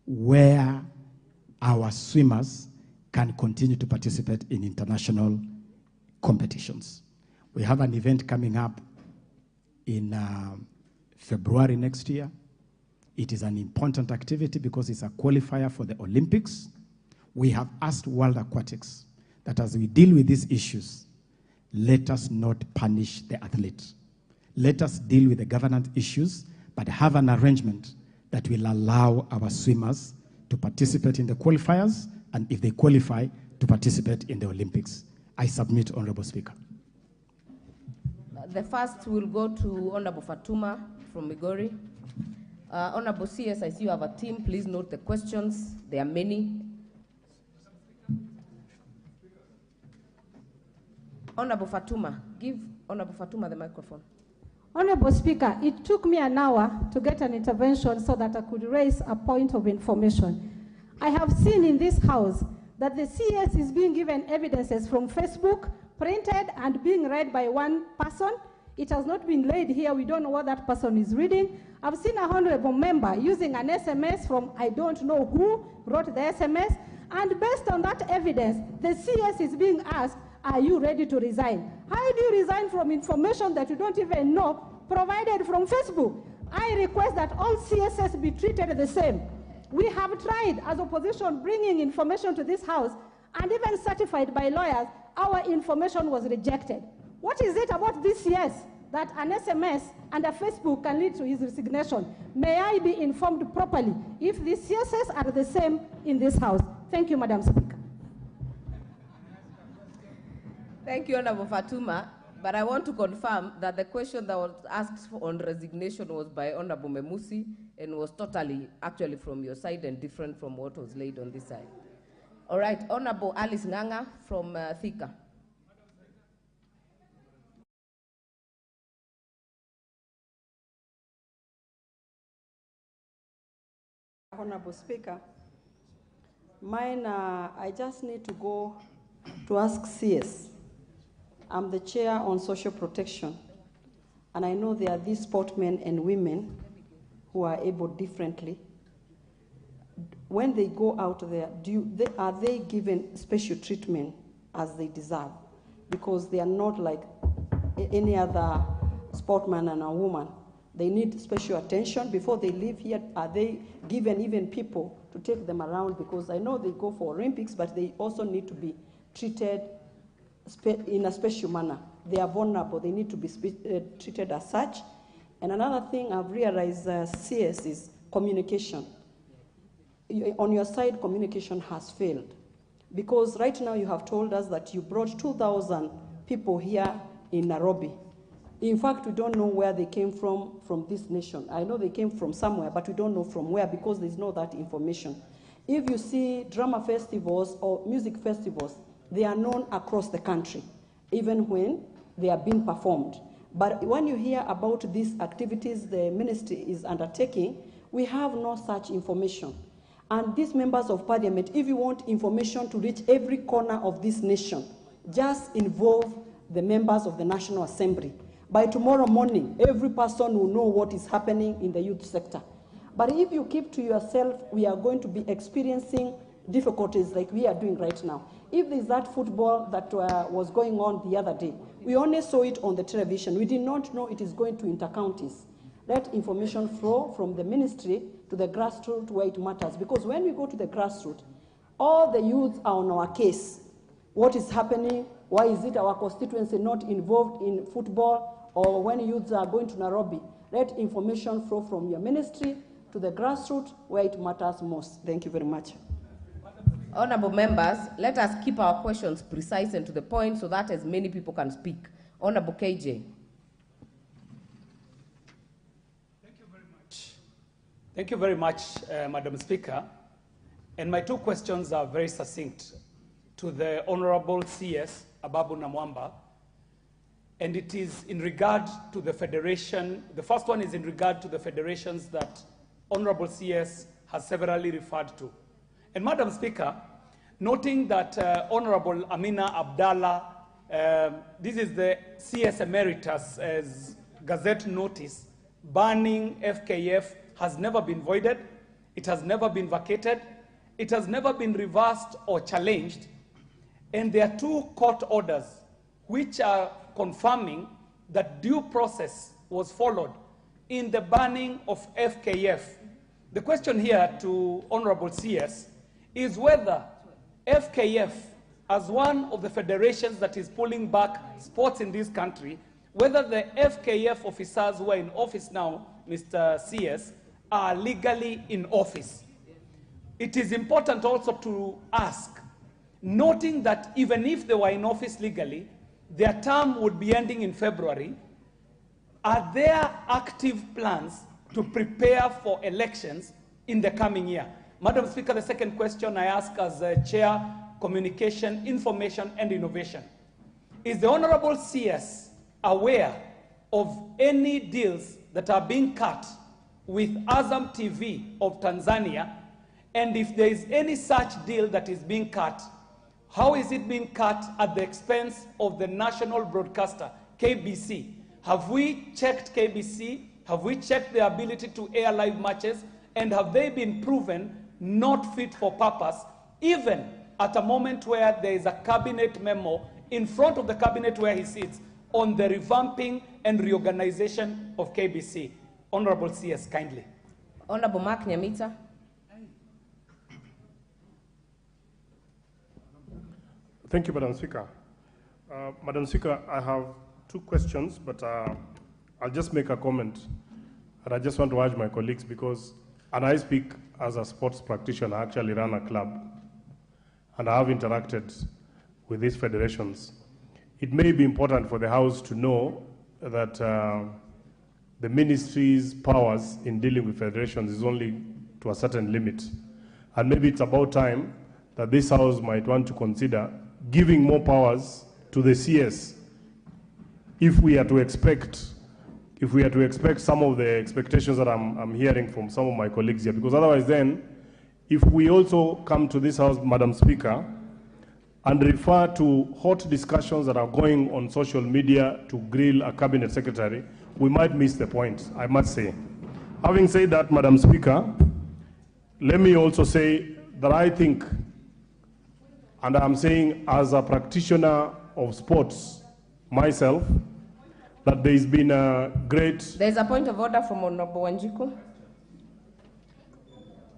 where our swimmers can continue to participate in international competitions. We have an event coming up in February next year. It is an important activity because it's a qualifier for the Olympics. We have asked World Aquatics that as we deal with these issues, let us not punish the athletes. Let us deal with the governance issues, but have an arrangement that will allow our swimmers to participate in the qualifiers, and if they qualify, to participate in the Olympics. I submit, Honorable Speaker. The first will go to Honorable Fatuma from Migori. Honorable CS, I see you have a team. Please note the questions. There are many. Honorable Fatuma, give Honorable Fatuma the microphone. Honorable Speaker, it took me an hour to get an intervention so that I could raise a point of information. I have seen in this House that the CS is being given evidences from Facebook, printed and being read by one person. It has not been laid here. We don't know what that person is reading. I've seen a honorable member using an SMS from I don't know who wrote the SMS, and based on that evidence, the CS is being asked, are you ready to resign? How do you resign from information that you don't even know provided from Facebook? I request that all CSS be treated the same. We have tried as opposition bringing information to this House, and even certified by lawyers, our information was rejected. What is it about this CS that an SMS and a Facebook can lead to his resignation? May I be informed properly if the CSS are the same in this House? Thank you, Madam Speaker. Thank you, Honorable Fatuma. But I want to confirm that the question that was asked on resignation was by Honorable Memusi and was totally actually from your side and different from what was laid on this side. All right, Honorable Alice Nganga from Thika. Honorable Speaker, mine, I just need to go to ask CS. I'm the chair on social protection, and I know there are these sportmen and women who are able differently. When they go out there, are they given special treatment as they deserve? Because they are not like any other sportman and a woman. They need special attention. Before they leave here, are they given even people to take them around? Because I know they go for Olympics, but they also need to be treated in a special manner. They are vulnerable. They need to be treated as such. And another thing I've realized, CS, is communication. On your side, communication has failed. Because right now you have told us that you brought 2,000 people here in Nairobi. In fact, we don't know where they came from this nation. I know they came from somewhere, but we don't know from where because there's no that information. If you see drama festivals or music festivals, they are known across the country, even when they are being performed. But when you hear about these activities the ministry is undertaking, we have no such information. And these members of parliament, if you want information to reach every corner of this nation, just involve the members of the National Assembly. By tomorrow morning, every person will know what is happening in the youth sector. But if you keep to yourself, we are going to be experiencing difficulties like we are doing right now. If there's that football that was going on the other day, we only saw it on the television. We did not know it is going to inter-counties. Let information flow from the ministry to the grassroots where it matters. Because when we go to the grassroots, all the youths are on our case. What is happening? Why is it our constituency not involved in football? Or when youths are going to Nairobi, let information flow from your ministry to the grassroots where it matters most. Thank you very much. Honorable members, let us keep our questions precise and to the point so that as many people can speak. Honorable KJ. Thank you very much, Madam Speaker. And my two questions are very succinct to the Honorable CS, Ababu Namwamba. And it is in regard to the federation. The first one is in regard to the federations that Honorable CS has severally referred to. And Madam Speaker, noting that Honorable Amina Abdallah, this is the CS Emeritus as Gazette notice, banning FKF has never been voided. It has never been vacated. It has never been reversed or challenged. And there are 2 court orders which are confirming that due process was followed in the banning of FKF. The question here to Honorable CS is whether FKF, as one of the federations that is pulling back sports in this country, whether the FKF officers who are in office now, Mr. CS, are legally in office. It is important also to ask, noting that even if they were in office legally, their term would be ending in February, are there active plans to prepare for elections in the coming year? Madam Speaker, the second question I ask as Chair, Communication, Information and Innovation. Is the Honorable CS aware of any deals that are being cut with Azam TV of Tanzania? And if there is any such deal that is being cut, how is it being cut at the expense of the national broadcaster, KBC? Have we checked KBC? Have we checked their ability to air live matches? And have they been proven not fit for purpose, even at a moment where there is a cabinet memo in front of the cabinet where he sits on the revamping and reorganization of KBC? Honorable CS, kindly. Honorable Mark Nyamita. Thank you, Madam Speaker. Madam Speaker, I have 2 questions, but I'll just make a comment. And I just want to urge my colleagues because, and I speak as a sports practitioner, I actually run a club, and I have interacted with these federations. It may be important for the House to know that the ministry's powers in dealing with federations is only to a certain limit. And maybe it's about time that this House might want to consider giving more powers to the CS if we are to expect some of the expectations that I'm hearing from some of my colleagues here, because otherwise then, if we also come to this House, Madam Speaker, and refer to hot discussions that are going on social media to grill a cabinet secretary, we might miss the point, I must say. Having said that, Madam Speaker, let me also say that I think, and I'm saying as a practitioner of sports myself, that there's been a great... There's a point of order from Honorable Wanjiku.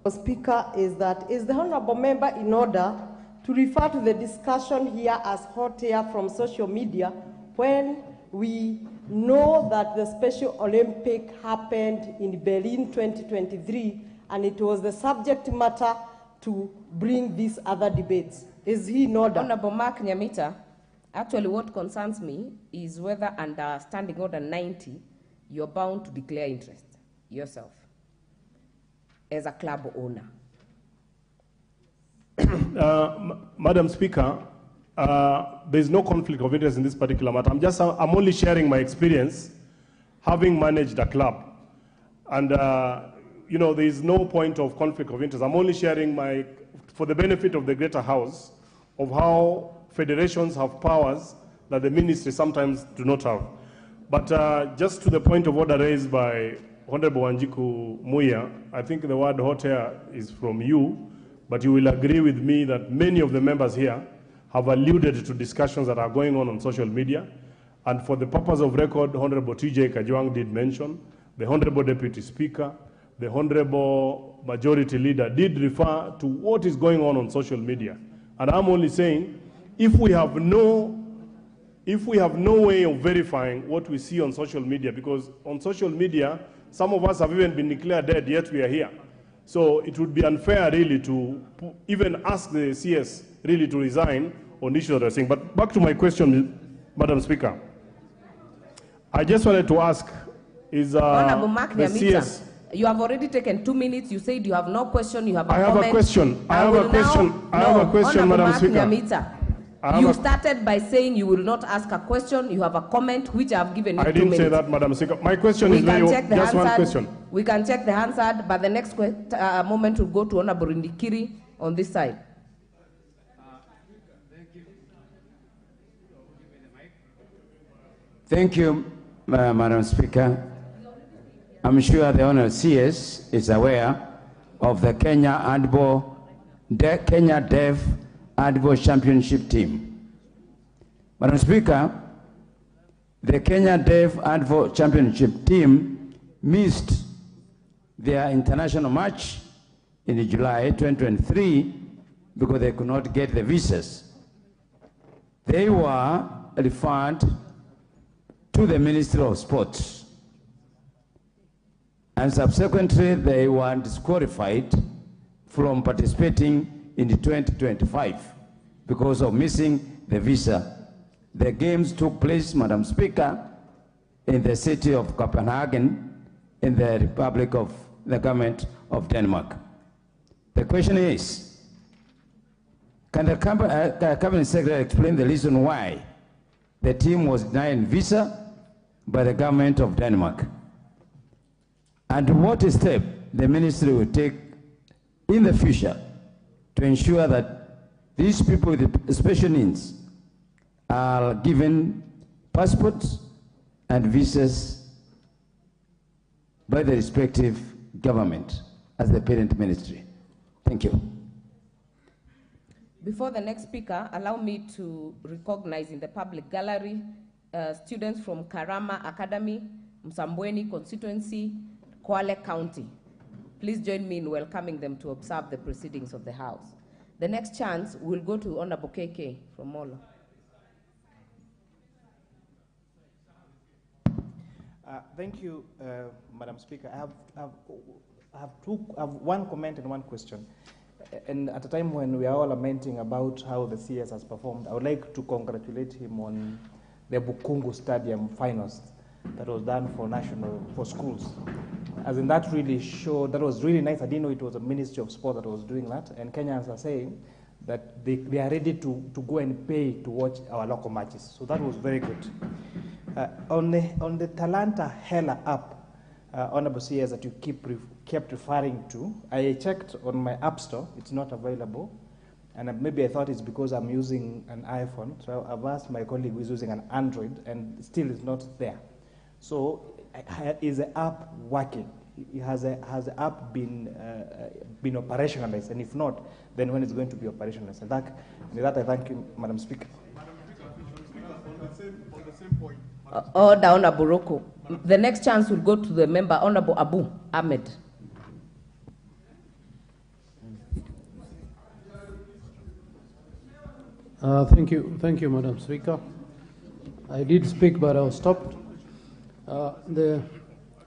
Speaker, is the Honorable Member in order to refer to the discussion here as hot air from social media when we know that the Special Olympic happened in Berlin 2023 and it was the subject matter to bring these other debates. Is he in order? Honorable Mark Nyamita, actually what concerns me is whether under Standing Order 90, you're bound to declare interest yourself as a club owner. Madam Speaker, there's no conflict of interest in this particular matter. I'm only sharing my experience having managed a club. And, you know, there's no point of conflict of interest. I'm only sharing for the benefit of the greater House, of how federations have powers that the ministry sometimes do not have. But just to the point of order raised by Honorable Wanjiku Muya, I think the word hot air is from you, but you will agree with me that many of the members here have alluded to discussions that are going on social media. And for the purpose of record, Honorable TJ Kajwang did mention, the Honorable Deputy Speaker, the Honorable Majority Leader did refer to what is going on social media. And I'm only saying, if we have no way of verifying what we see on social media, because on social media, some of us have even been declared dead, yet we are here. So it would be unfair really to even ask the CS really to resign on issues that are saying. But back to my question, Madam Speaker. I just wanted to ask, is Honorable Mark the CS... You have already taken 2 minutes. You said you have no question. You have a comment. I have a question. I have a question, Madam Speaker. You started by saying you will not ask a question. You have a comment, which I have given you 2 minutes. I didn't say that, Madam Speaker. My question is just one question. We can check the answer, but the next moment will go to Honorable Ndikiri on this side. Thank you, Madam Speaker. I'm sure the Honourable CS is aware of the Kenya Deaf Handball Championship team. Madam Speaker, the Kenya Deaf Handball Championship team missed their international match in July 2023 because they could not get the visas. They were referred to the Ministry of Sports, and subsequently they were disqualified from participating in the 2025 because of missing the visa. The games took place, Madam Speaker, in the city of Copenhagen in the Republic of the Government of Denmark. The question is, can the Cabinet Secretary explain the reason why the team was denied visa by the Government of Denmark? And what step the Ministry will take in the future to ensure that these people with special needs are given passports and visas by the respective government as the parent ministry. Thank you. Before the next speaker, allow me to recognize in the public gallery students from Karama Academy, Msambweni constituency, Kwale County. Please join me in welcoming them to observe the proceedings of the House. The next chance will go to Honorable KK from Molo. Thank you, Madam Speaker. I have one comment and one question. And at a time when we are all lamenting about how the CS has performed, I would like to congratulate him on the Bukungu Stadium finals that was done for schools. As in that really showed, that was really nice. I didn't know it was a Ministry of Sport that was doing that. And Kenyans are saying that they are ready to go and pay to watch our local matches. So that was very good. On the Talanta Hela app, Honorable CS, that you kept referring to, I checked on my app store, it's not available. And maybe I thought it's because I'm using an iPhone. So I've asked my colleague who's using an Android, and still it's not there. So is the app working? Has the app been operationalized? And if not, then when it's going to be operationalized? And that I thank you, Madam Speaker. On the same point. Order, Honorable Roko. The next chance will go to the member, Honorable Abu Ahmed. Thank you, Madam Speaker. I did speak, but I was stopped.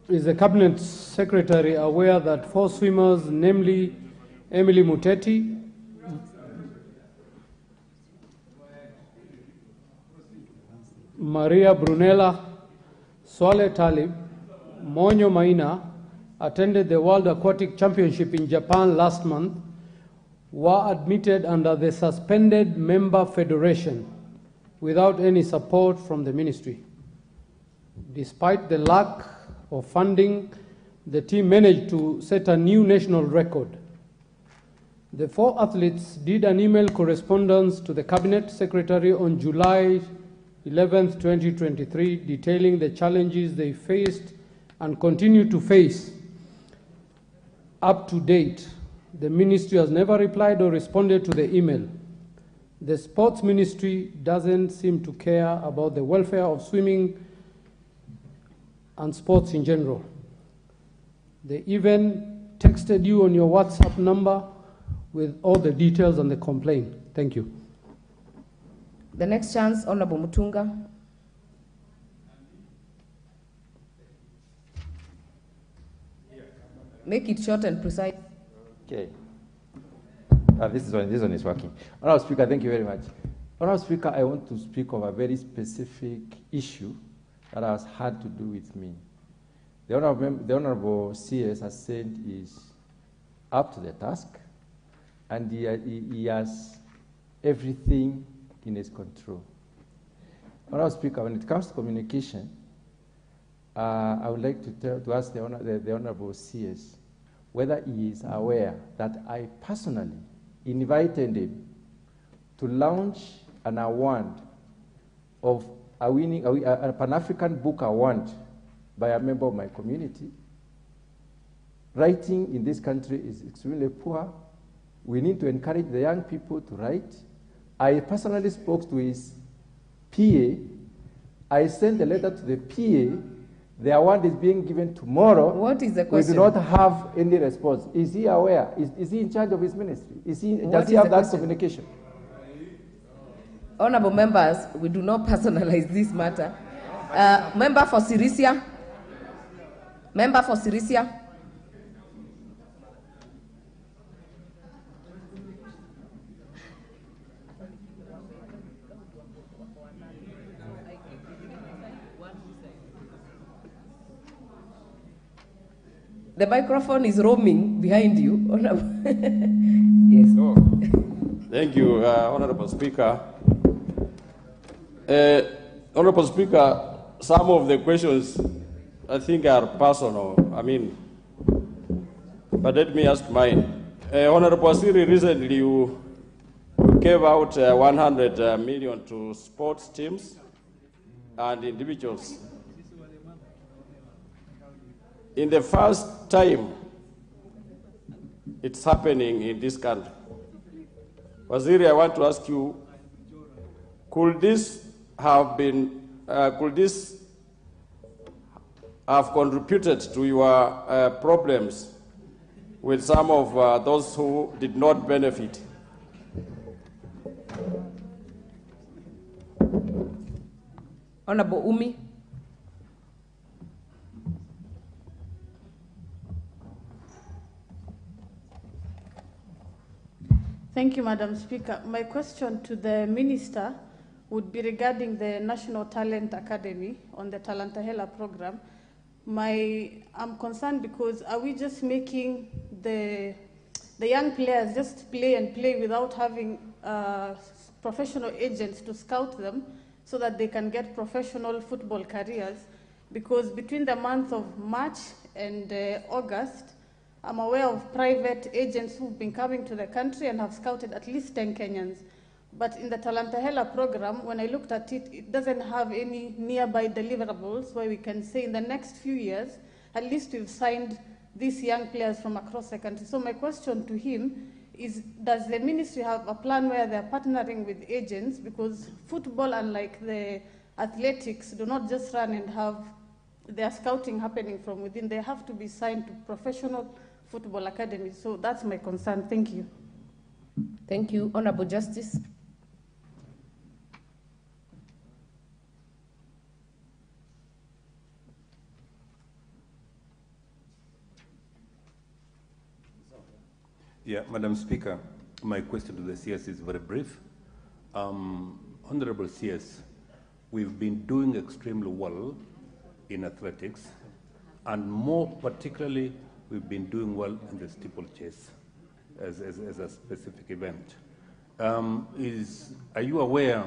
Is the Cabinet Secretary aware that 4 swimmers, namely Emily Muteti, Maria Brunella, Swale Talib, Monyo Maina, attended the World Aquatic Championship in Japan last month, were admitted under the suspended member federation without any support from the ministry? Despite the lack of funding, the team managed to set a new national record. The 4 athletes did an email correspondence to the Cabinet Secretary on July 11th, 2023, detailing the challenges they faced and continue to face. Up to date, the ministry has never replied or responded to the email. The sports ministry doesn't seem to care about the welfare of swimming and sports in general. They even texted you on your WhatsApp number with all the details on the complaint. Thank you. The next chance, Honorable Mutunga. Make it short and precise. Okay. This one is working. Honorable Speaker, thank you very much. Honorable Speaker, I want to speak of a very specific issue that has had to do with me. The Honorable CS has said is up to the task, and he has everything in his control. Honorable Speaker, when it comes to communication, I would like to ask the Honorable CS whether he is aware that I personally invited him to launch an award of a Pan-African Book Award by a member of my community. writing in this country is extremely poor. We need to encourage the young people to write. I personally spoke to his PA. I sent a letter to the PA. The award is being given tomorrow. What is the question? We do not have any response. Is he aware? Is he in charge of his ministry? Does he have that communication? Honorable members, we do not personalize this matter. Member for Sirisia. Member for Sirisia. The microphone is roaming behind you. Yes. Oh. Thank you, Honorable Speaker. Honorable Speaker, some of the questions I think are personal. But let me ask mine. Honorable Siri, recently you gave out 100 million to sports teams and individuals. In the first time it's happening in this country, Waziri, I want to ask you, could this have contributed to your problems with some of those who did not benefit? Honorable Umi. Thank you, Madam Speaker. My question to the Minister would be regarding the National Talent Academy on the Talantahela program. I'm concerned because are we just making the young players just play and play without having professional agents to scout them so that they can get professional football careers? Because between the month of March and August, I'm aware of private agents who've been coming to the country and have scouted at least 10 Kenyans. But in the Talantahela program, when I looked at it, it doesn't have any nearby deliverables where we can say in the next few years, at least we've signed these young players from across the country. So my question to him is, does the ministry have a plan where they're partnering with agents? Because football, unlike the athletics, do not just run and have their scouting happening from within. They have to be signed to professional football academies. So that's my concern. Thank you. Thank you. Honorable Justice. Yeah, Madam Speaker, my question to the CS is very brief. Honorable CS, we've been doing extremely well in athletics, and more particularly, we've been doing well in the steeplechase as a specific event. Are you aware,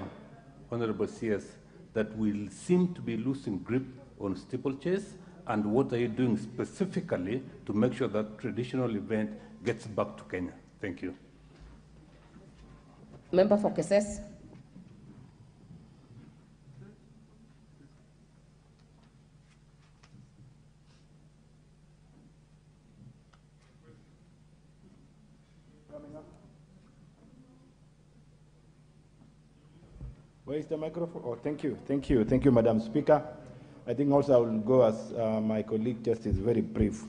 Honorable CS, that we seem to be losing grip on steeplechase, and what are you doing specifically to make sure that traditional event gets back to Kenya? Thank you. Member for Keses. Where is the microphone? Oh, thank you, Madam Speaker. I think also I will go as my colleague Justice, very brief.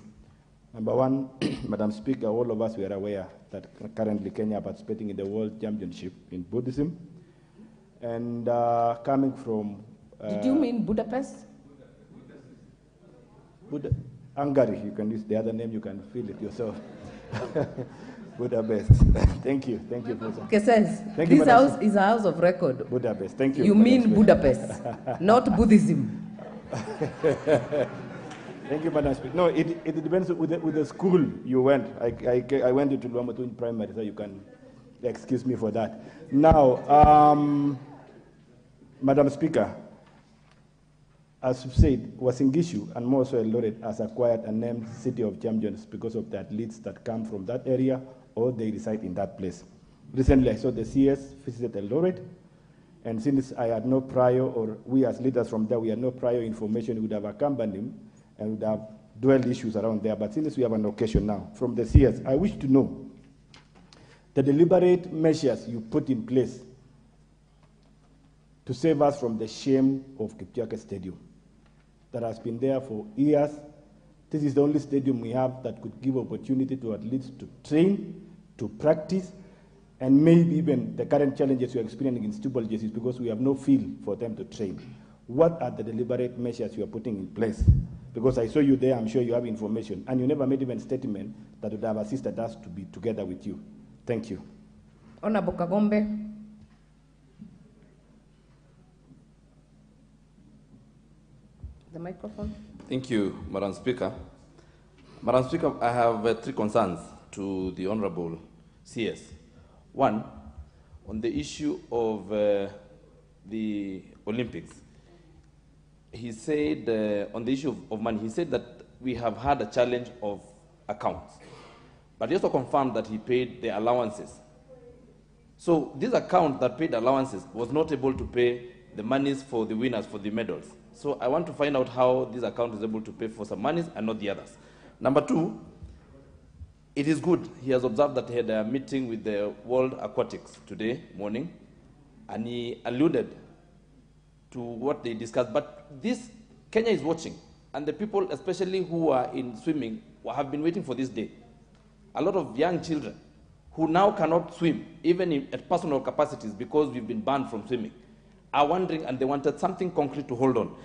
Number one, Madam Speaker, all of us were aware that currently Kenya participating in the World Championship in Buddhism. And coming from... Did you mean Budapest? Hungary, you can use the other name, you can feel it yourself. Budapest. Thank you, Professor. Keses, Thank you, this house is a house of record. Budapest, thank you. You mean Budapest, not Buddhism. Thank you, Madam Speaker. No, it depends with the school you went. I went into Luamatun Primary, so you can excuse me for that. Now, Madam Speaker, as you said, Wasingishu and more so Eldoret has acquired a named City of Champions because of the athletes that come from that area or they reside in that place. Recently, I saw the CS visited Eldoret, and since I had no prior, or we as leaders from there, we had no prior information, we would have accompanied him and would have dwell issues around there, but since we have an occasion now, from the CS, I wish to know the deliberate measures you put in place to save us from the shame of Kipchoge Stadium that has been there for years. This is the only stadium we have that could give opportunity to athletes to train, to practice, and maybe even the current challenges we are experiencing in steeplechases is because we have no field for them to train. What are the deliberate measures you are putting in place? Because I saw you there, I'm sure you have information, and you never made even a statement that would have assisted us to be together with you. Thank you. Honorable Kagombe. The microphone. Thank you, Madam Speaker. Madam Speaker, I have 3 concerns to the Honorable CS. One, on the issue of the Olympics. He said, on the issue of money, he said that we have had a challenge of accounts. But he also confirmed that he paid the allowances. So this account that paid allowances was not able to pay the monies for the winners for the medals. So I want to find out how this account is able to pay for some monies and not the others. Number 2, it is good. He has observed that he had a meeting with the World Aquatics today morning, and he alluded to what they discussed. But this, Kenya is watching, and the people, especially who are in swimming, have been waiting for this day. A lot of young children who now cannot swim, even at personal capacities because we've been banned from swimming, are wondering, and they wanted something concrete to hold on.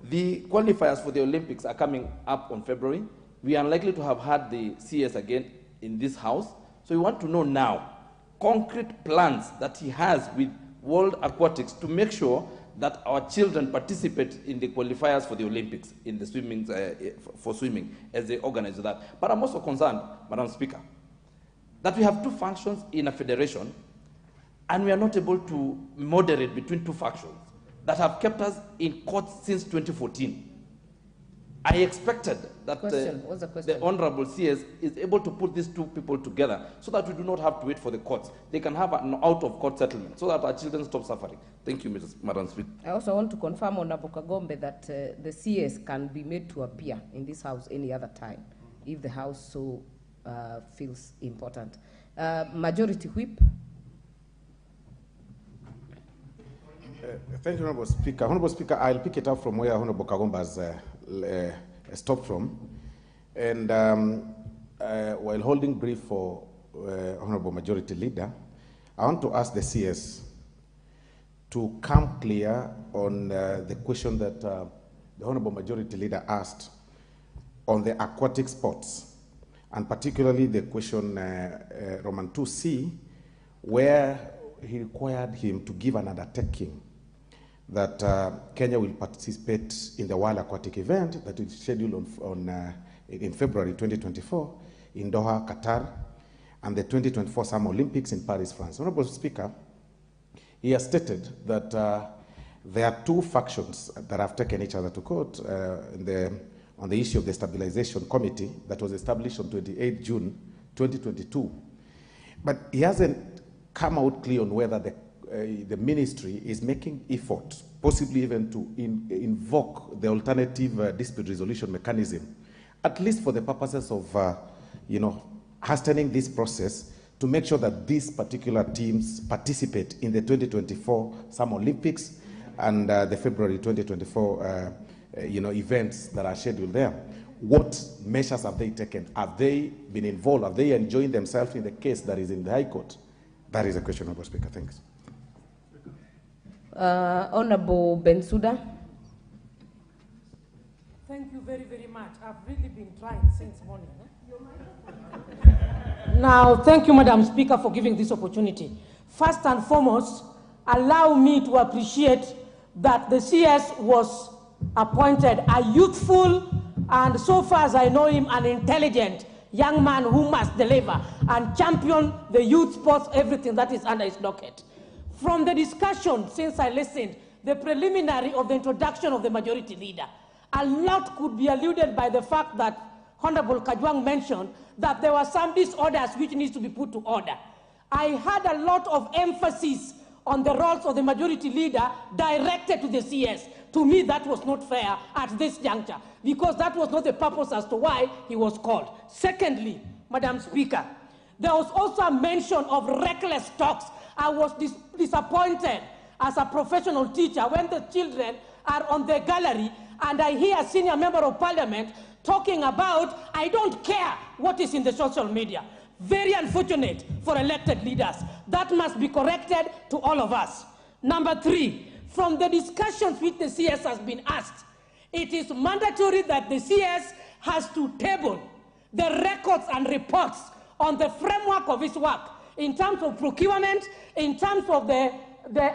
The qualifiers for the Olympics are coming up on February. We are unlikely to have had the CS again in this house. So we want to know now concrete plans that he has with World Aquatics to make sure that our children participate in the qualifiers for the Olympics, in the swimming, for swimming, as they organize that. But I'm also concerned, Madam Speaker, that we have 2 functions in a federation, and we are not able to moderate between 2 factions that have kept us in court since 2014. I expected that the Honorable CS is able to put these 2 people together so that we do not have to wait for the courts. They can have an out-of-court settlement so that our children stop suffering. Thank you, Madam Speaker. I also want to confirm, Honorable Kagombe, that the CS can be made to appear in this house any other time if the house so feels important. Majority Whip. Thank you, Honorable Speaker. Honorable Speaker, I'll pick it up from where Honorable Kagomba has stopped from. And while holding brief for Honorable Majority Leader, I want to ask the CS to come clear on the question that the Honorable Majority Leader asked on the aquatic sports, and particularly the question Roman 2C, where he required him to give an undertaking that Kenya will participate in the World Aquatic event that is scheduled in February 2024 in Doha, Qatar, and the 2024 Summer Olympics in Paris, France. Honorable Speaker, he has stated that there are 2 factions that have taken each other to court on the issue of the Stabilization Committee that was established on 28 June 2022. But he hasn't come out clear on whether the ministry is making effort, possibly even to invoke the alternative dispute resolution mechanism, at least for the purposes of, hastening this process to make sure that these particular teams participate in the 2024 Summer Olympics and the February 2024, events that are scheduled there. What measures have they taken? Have they been involved? Have they enjoined themselves in the case that is in the High Court? That is a question, Honorable Speaker. Thanks. Honorable Bensouda. Thank you very, very much. I've really been trying since morning. Now, thank you, Madam Speaker, for giving this opportunity. First and foremost, allow me to appreciate that the CS was appointed a youthful and, so far as I know him, an intelligent young man who must deliver and champion the youth sports, everything that is under his docket. From the discussion, since I listened, the preliminary of the introduction of the Majority Leader, a lot could be alluded by the fact that Honorable Kajwang mentioned that there were some disorders which needs to be put to order. I had a lot of emphasis on the roles of the majority leader directed to the CS. To me, that was not fair at this juncture, because that was not the purpose as to why he was called. Secondly, Madam Speaker, there was also a mention of reckless talks. I was disappointed as a professional teacher when the children are on the gallery and I hear a senior member of parliament talking about, I don't care what is in the social media. Very unfortunate for elected leaders. That must be corrected to all of us. Number 3, from the discussions which the CS has been asked, it is mandatory that the CS has to table the records and reports on the framework of his work in terms of procurement, in terms of the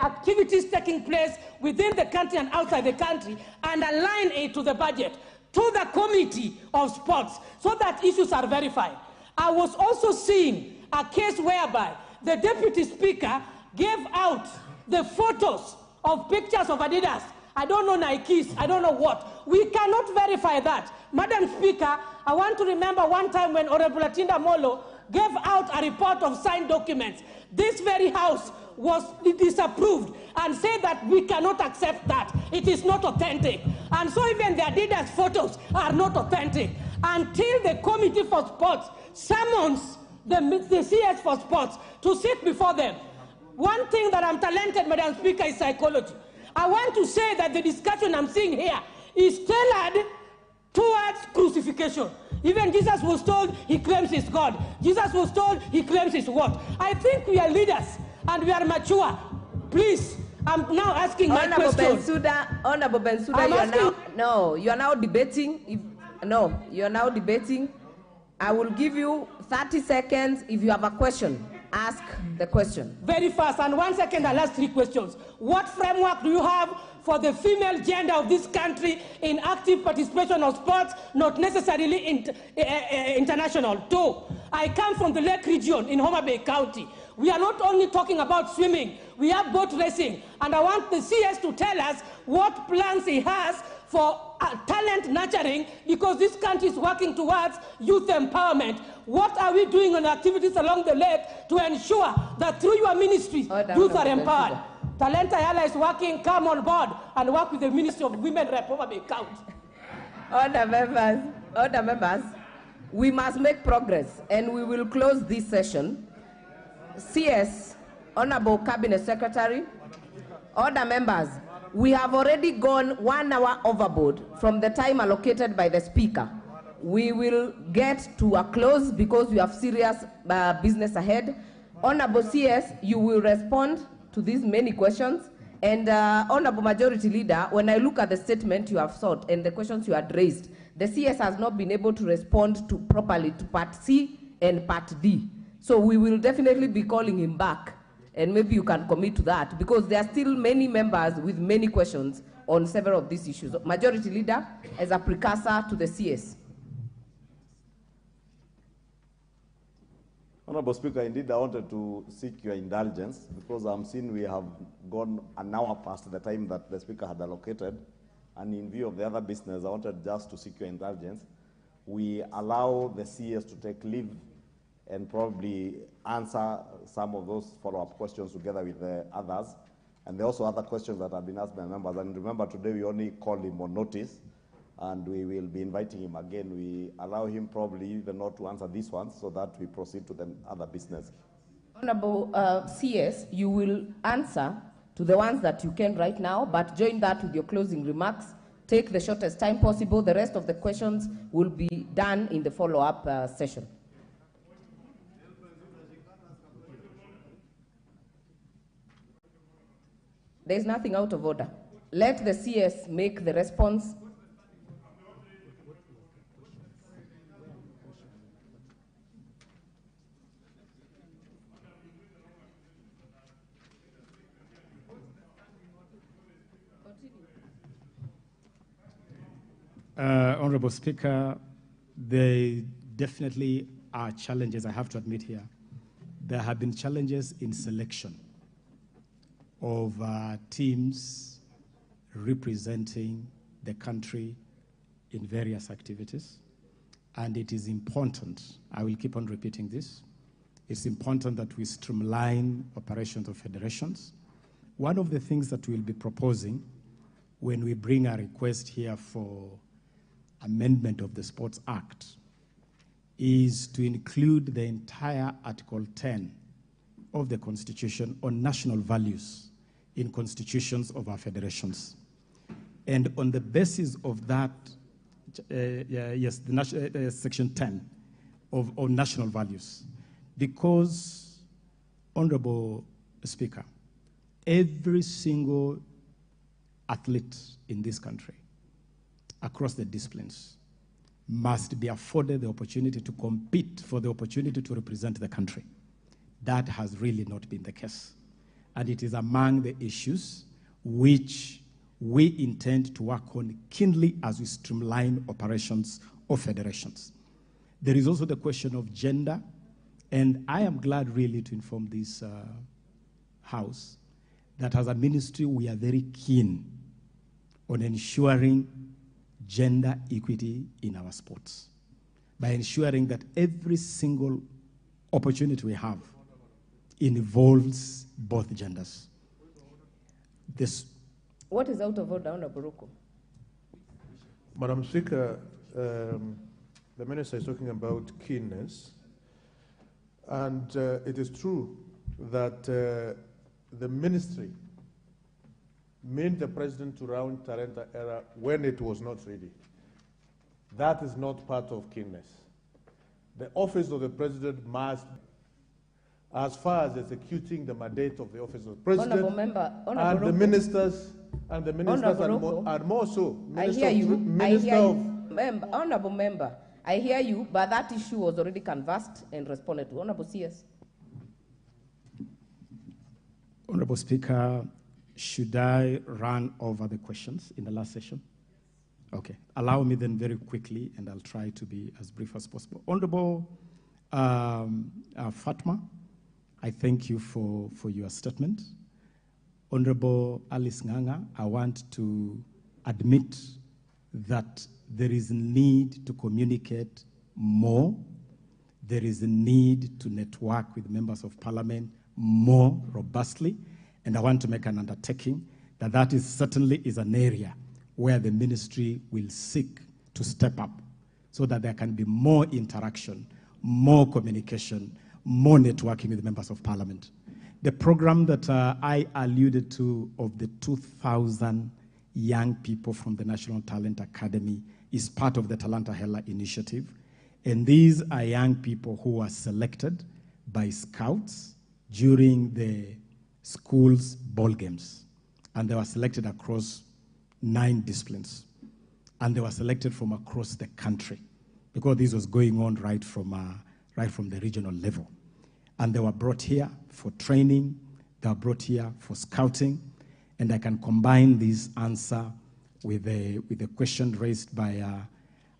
activities taking place within the country and outside the country, and align it to the budget, to the Committee of Sports, so that issues are verified. I was also seeing a case whereby the Deputy Speaker gave out the photos of pictures of Adidas. I don't know Nikes, I don't know what. We cannot verify that. Madam Speaker, I want to remember one time when Honorable Atinda Molo gave out a report of signed documents. This very House was disapproved and said that we cannot accept that. It is not authentic. And so even the Adidas photos are not authentic. Until the Committee for Sports summons the CS for Sports to sit before them. One thing that I'm talented, Madam Speaker, is psychology. I want to say that the discussion I'm seeing here is tailored towards crucifixion. Even Jesus was told he claims he's God. Jesus was told he claims he's what? I think we are leaders and we are mature. Please, I'm now asking my question. Honorable Bensouda, you are now debating. You are now debating. I will give you 30 seconds. If you have a question, ask the question. Very fast, and 1 second, I'll ask 3 questions. What framework do you have for the female gender of this country in active participation of sports, not necessarily international? 2, I come from the Lake region in Homa Bay County. We are not only talking about swimming, we have boat racing, and I want the CS to tell us what plans he has for talent nurturing, because this country is working towards youth empowerment. What are we doing on activities along the lake to ensure that through your ministry, youth are empowered? Talent Ayala is working, come on board and work with the Ministry of Women Rep Homa Bay County. Order members, we must make progress and we will close this session. CS, Honorable Cabinet Secretary, order members, we have already gone 1 hour overboard from the time allocated by the Speaker. We will get to a close because we have serious business ahead. Honorable CS, you will respond to these many questions. And Honorable Majority Leader, when I look at the statement you have sought and the questions you had raised, the CS has not been able to respond properly to Part C and Part D. So we will definitely be calling him back. And maybe you can commit to that, because there are still many members with many questions on several of these issues. Majority Leader, as a precursor to the CS. Honorable Speaker, indeed I wanted to seek your indulgence, because I'm seeing we have gone an hour past the time that the Speaker had allocated, and in view of the other business, I wanted just to seek your indulgence. We allow the CS to take leave and probably answer some of those follow-up questions together with the others. And there are also other questions that have been asked by members. And remember, today we only called him on notice, and we will be inviting him again. We allow him probably even not to answer these ones, so that we proceed to the other business. Honorable CS, you will answer to the ones that you can right now, but join that with your closing remarks. Take the shortest time possible. The rest of the questions will be done in the follow-up session. There is nothing out of order. Let the CS make the response. Honorable Speaker, there definitely are challenges, I have to admit here. There have been challenges in selection of teams representing the country in various activities. And it is important, I will keep on repeating this, it's important that we streamline operations of federations one of the things that we'll be proposing when we bring a request here for amendment of the Sports Act is to include the entire Article 10 of the Constitution on national values in constitutions of our federations. And on the basis of that, Section 10 of national values, because, Honorable Speaker, every single athlete in this country, across the disciplines, must be afforded the opportunity to compete for the opportunity to represent the country. That has really not been the case. And it is among the issues which we intend to work on keenly as we streamline operations of federations. There is also the question of gender, and I am glad really to inform this House that as a ministry we are very keen on ensuring gender equity in our sports by ensuring that every single opportunity we have involves both genders. What is out of order, Honorable Ruku? Madam Speaker, the Minister is talking about keenness, and it is true that the ministry made the President to round Talenta era when it was not ready. That is not part of keenness. The office of the President must, as far as executing the mandate of the office of the President, Honorable Member, and the ministers, and more so. I hear you. Honorable Member, I hear you, but that issue was already canvassed and responded to. Honorable CS. Honorable Speaker, should I run over the questions in the last session? Okay. Allow me then very quickly, and I'll try to be as brief as possible. Honorable Fatma, I thank you for your statement. Honorable Alice Nganga, I want to admit that there is a need to communicate more. There is a need to network with members of parliament more robustly. And I want to make an undertaking that that is certainly is an area where the ministry will seek to step up so that there can be more interaction, more communication, more networking with members of parliament. The program that I alluded to of the 2,000 young people from the National Talent Academy is part of the Talanta Hela initiative. And these are young people who were selected by scouts during the school's ball games. And they were selected across 9 disciplines. And they were selected from across the country because this was going on right from the regional level. And they were brought here for training. They were brought here for scouting. And I can combine this answer with a question raised by,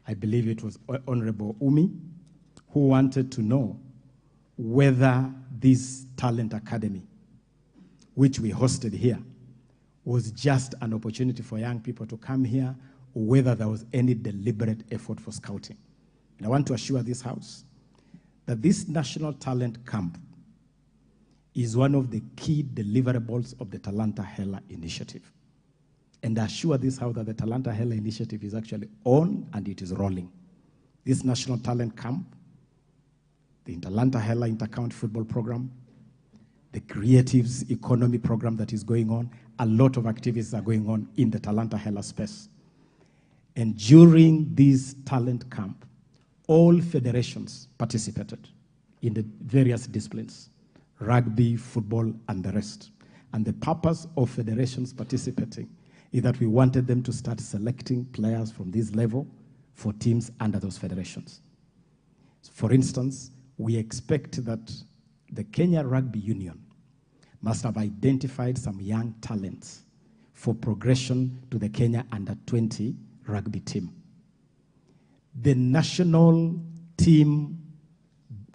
I believe it was Honorable Umi, who wanted to know whether this talent academy, which we hosted here, was just an opportunity for young people to come here, or whether there was any deliberate effort for scouting. And I want to assure this House that this National Talent Camp is one of the key deliverables of the Talanta Hela initiative. And I assure this House that the Talanta Hela initiative is actually on and it is rolling. This National Talent Camp, the Talanta Hela Intercounty Football Program, the Creatives Economy Program that is going on, a lot of activities are going on in the Talanta Hela space. And during this talent camp, all federations participated in the various disciplines, rugby, football, and the rest. And the purpose of federations participating is that we wanted them to start selecting players from this level for teams under those federations. For instance, we expect that the Kenya Rugby Union must have identified some young talents for progression to the Kenya Under-20 rugby team. The national team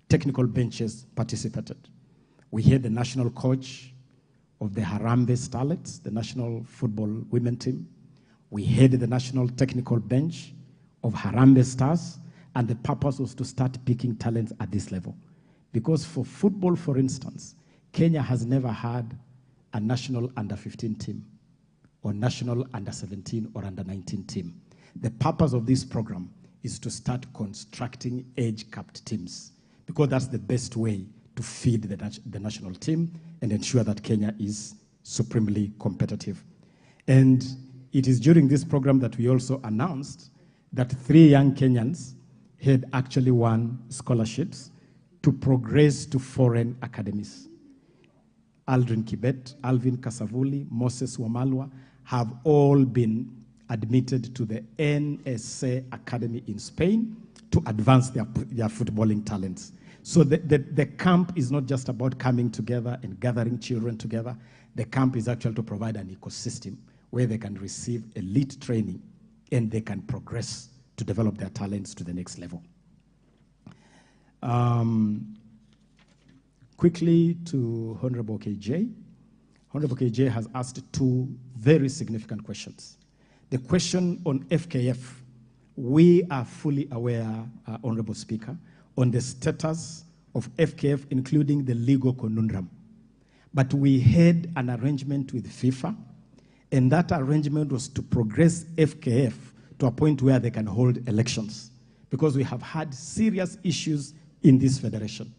technical benches participated. We had the national coach of the Harambee Starlets, the national football women team. We had the national technical bench of Harambee Stars, and the purpose was to start picking talents at this level. Because for football, for instance, Kenya has never had a national under-15 team or national under-17 or under-19 team. The purpose of this program is to start constructing age-capped teams, because that's the best way to feed the national team and ensure that Kenya is supremely competitive. And it is during this program that we also announced that 3 young Kenyans had actually won scholarships to progress to foreign academies. Aldrin Kibet, Alvin Kasavuli, Moses Wamalwa have all been admitted to the NSA Academy in Spain to advance their footballing talents. So the camp is not just about coming together and gathering children together. The camp is actually to provide an ecosystem where they can receive elite training and they can progress to develop their talents to the next level. Quickly to Honorable KJ. Honorable KJ has asked 2 very significant questions. The question on FKF, we are fully aware, Honorable Speaker, on the status of FKF, including the legal conundrum. But we had an arrangement with FIFA, and that arrangement was to progress FKF to a point where they can hold elections, because we have had serious issues in this federation.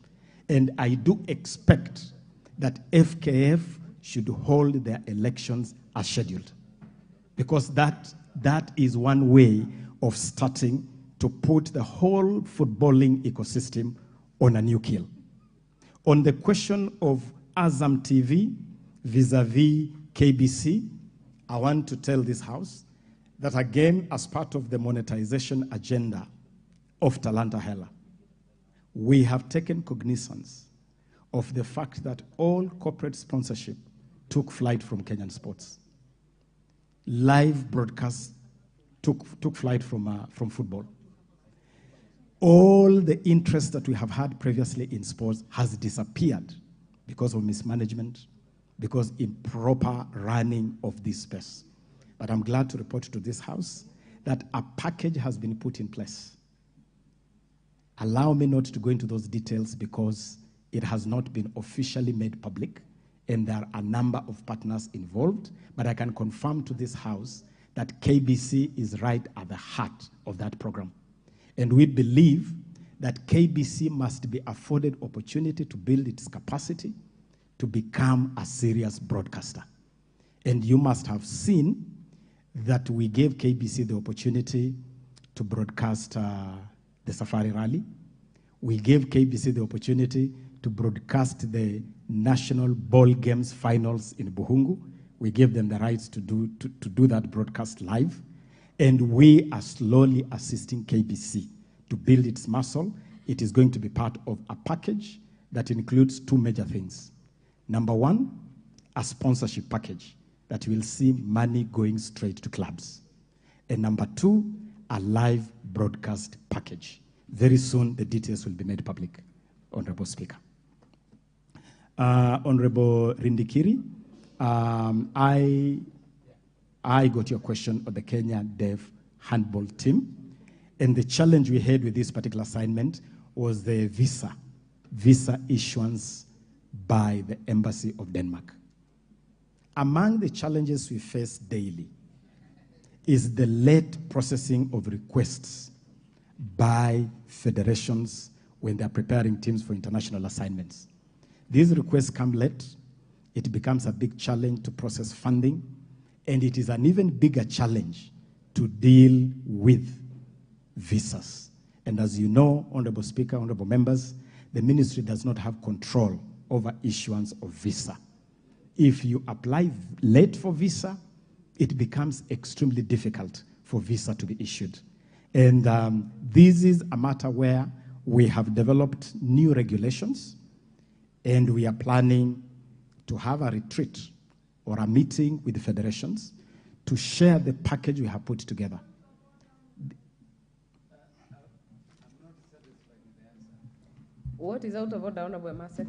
And I do expect that FKF should hold their elections as scheduled, because that is one way of starting to put the whole footballing ecosystem on a new keel. On the question of Azam TV vis-a-vis KBC, I want to tell this House that again, as part of the monetization agenda of Talanta Hela, we have taken cognizance of the fact that all corporate sponsorship took flight from Kenyan sports. Live broadcasts took flight from football. All the interest that we have had previously in sports has disappeared because of mismanagement, because improper running of this space. But I'm glad to report to this House that a package has been put in place. Allow me not to go into those details because it has not been officially made public, and there are a number of partners involved, but I can confirm to this House that KBC is right at the heart of that program. And we believe that KBC must be afforded opportunity to build its capacity to become a serious broadcaster. And you must have seen that we gave KBC the opportunity to broadcast the Safari Rally. We gave KBC the opportunity to broadcast the National Ball Games finals in Buhungu. We gave them the rights to do that broadcast live. And we are slowly assisting KBC to build its muscle. It is going to be part of a package that includes 2 major things. Number 1, a sponsorship package that will see money going straight to clubs. And number 2, a live broadcast package. Very soon, the details will be made public, Honorable Speaker. Honorable Rindikiri, I got your question on the Kenya Deaf handball team. And the challenge we had with this particular assignment was the visa issuance by the Embassy of Denmark. Among the challenges we face daily is the late processing of requests by federations when they're preparing teams for international assignments. These requests come late. It becomes a big challenge to process funding, and it is an even bigger challenge to deal with visas. And as you know, Honorable Speaker, Honorable Members, the ministry does not have control over issuance of visa. If you apply late for visa, it becomes extremely difficult for visa to be issued. And this is a matter where we have developed new regulations, and we are planning to have a retreat or a meeting with the federations to share the package we have put together. What is out of order, Honorable Emase?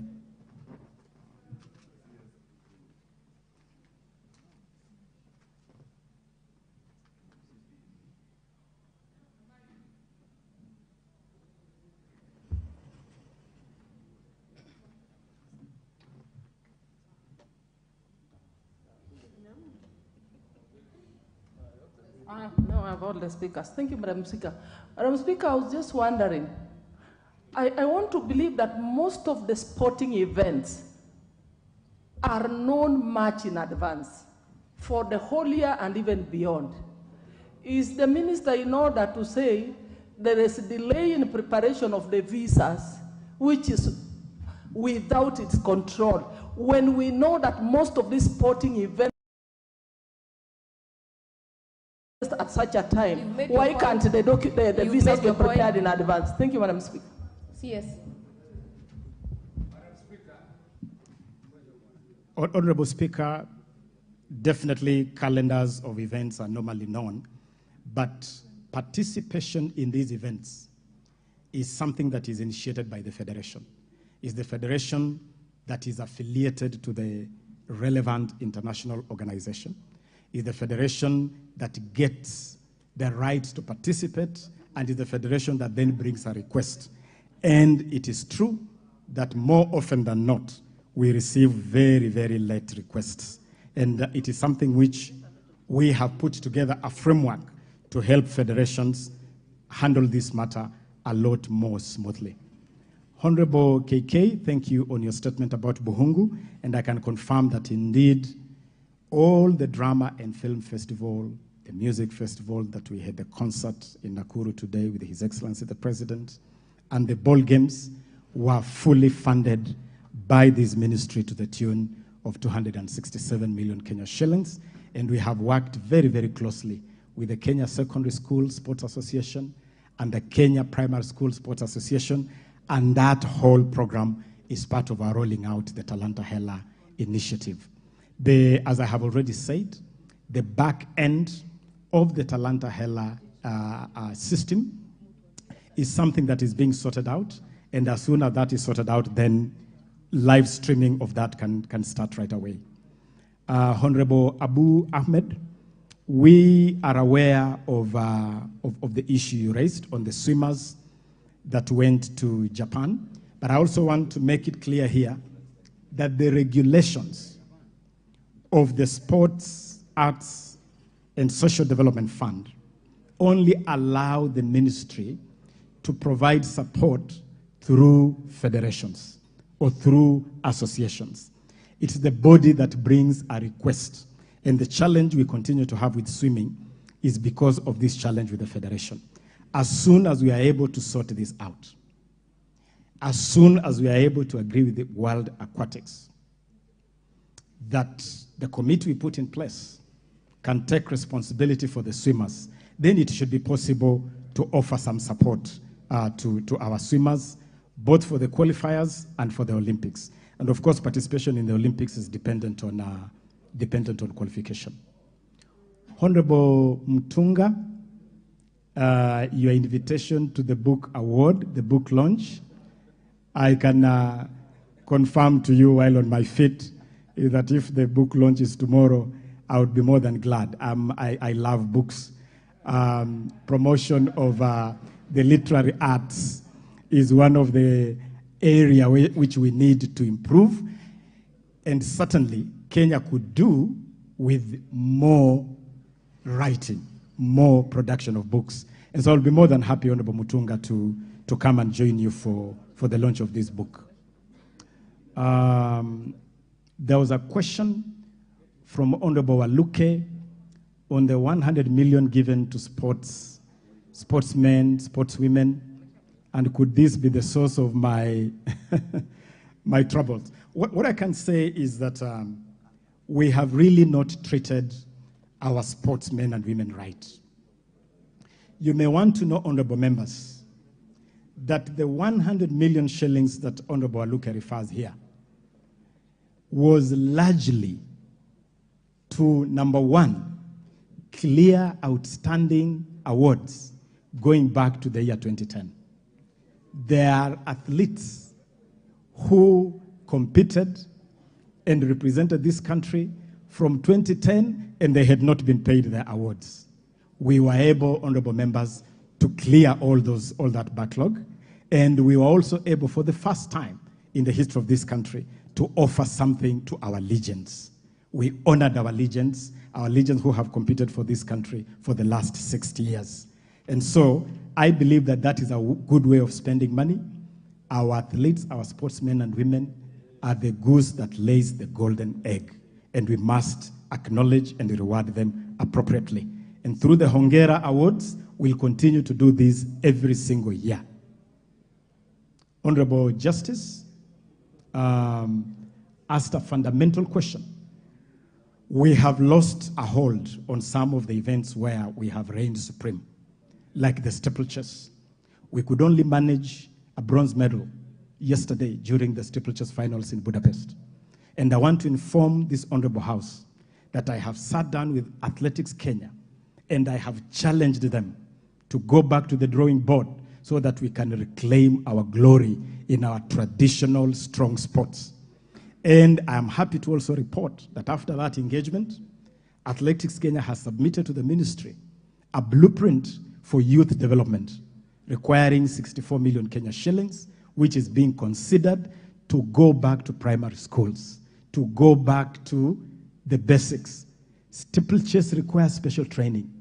have all the speakers. Thank you, Madam Speaker. Madam Speaker, I was just wondering, I want to believe that most of the sporting events are known much in advance for the whole year and even beyond. Is the minister in order to say there is a delay in preparation of the visas, which is without its control, when we know that most of these sporting events at such a time? Why can't the visas be prepared in advance? Thank you, Madam Speaker. Yes. Honorable Speaker, definitely calendars of events are normally known, but participation in these events is something that is initiated by the Federation. It's the Federation that is affiliated to the relevant international organization. It's the Federation that gets the right to participate, and it's the Federation that then brings a request. And it is true that more often than not, we receive very, very late requests. And it is something which we have put together a framework to help federations handle this matter a lot more smoothly. Honorable KK, thank you on your statement about Buhungu, and I can confirm that indeed all the drama and film festival, the music festival that we had, the concert in Nakuru today with His Excellency the President, and the ball games were fully funded by this ministry to the tune of 267 million Kenya shillings. And we have worked very, very closely with the Kenya Secondary School Sports Association and the Kenya Primary School Sports Association. And that whole program is part of our rolling out the Talanta Hela initiative. As I have already said, the back end of the Talanta Hela system is something that is being sorted out. And as soon as that is sorted out, then live streaming of that can start right away. Honorable Abu Ahmed, we are aware of the issue you raised on the swimmers that went to Japan. But I also want to make it clear here that the regulations of the Sports, Arts, and Social Development Fund only allow the ministry to provide support through federations or through associations. It's the body that brings a request. And the challenge we continue to have with swimming is because of this challenge with the federation. As soon as we are able to sort this out, as soon as we are able to agree with the World Aquatics, that the committee we put in place can take responsibility for the swimmers, then it should be possible to offer some support to our swimmers, both for the qualifiers and for the Olympics. And of course, participation in the Olympics is dependent on qualification. Honorable Mtunga, your invitation to the book award, the book launch, I can confirm to you while on my feet that if the book launch is tomorrow, I would be more than glad. I love books. Promotion of the literary arts is one of the areas which we need to improve. And certainly, Kenya could do with more writing, more production of books. And so I'll be more than happy, Honorable Mutunga, to come and join you for the launch of this book. There was a question from Honorable Waluke on the 100 million given to sportsmen, sportswomen, and could this be the source of my my troubles? What I can say is that we have really not treated our sportsmen and women right. You may want to know, honorable members, that the 100 million shillings that Honorable Aluke refers here was largely to, number one, clear outstanding awards going back to the year 2010. There are athletes who competed and represented this country from 2010, and they had not been paid their awards. We were able, honorable members, to clear all that backlog, and we were also able, for the first time in the history of this country, to offer something to our legends. We honored our legends our legends who have competed for this country for the last 60 years. And so I believe that that is a good way of spending money. Our athletes, our sportsmen and women are the goose that lays the golden egg, and we must acknowledge and reward them appropriately. And through the Hongera Awards, we'll continue to do this every single year. Honorable Justice asked a fundamental question. We have lost a hold on some of the events where we have reigned supreme, like the steeplechase. We could only manage a bronze medal yesterday during the steeplechase finals in Budapest. And I want to inform this honorable house that I have sat down with Athletics Kenya and I have challenged them to go back to the drawing board so that we can reclaim our glory in our traditional strong sports. And I am happy to also report that after that engagement, Athletics Kenya has submitted to the ministry a blueprint for youth development requiring 64 million Kenya shillings, which is being considered to go back to primary schools, to go back to the basics. Steeplechase requires special training.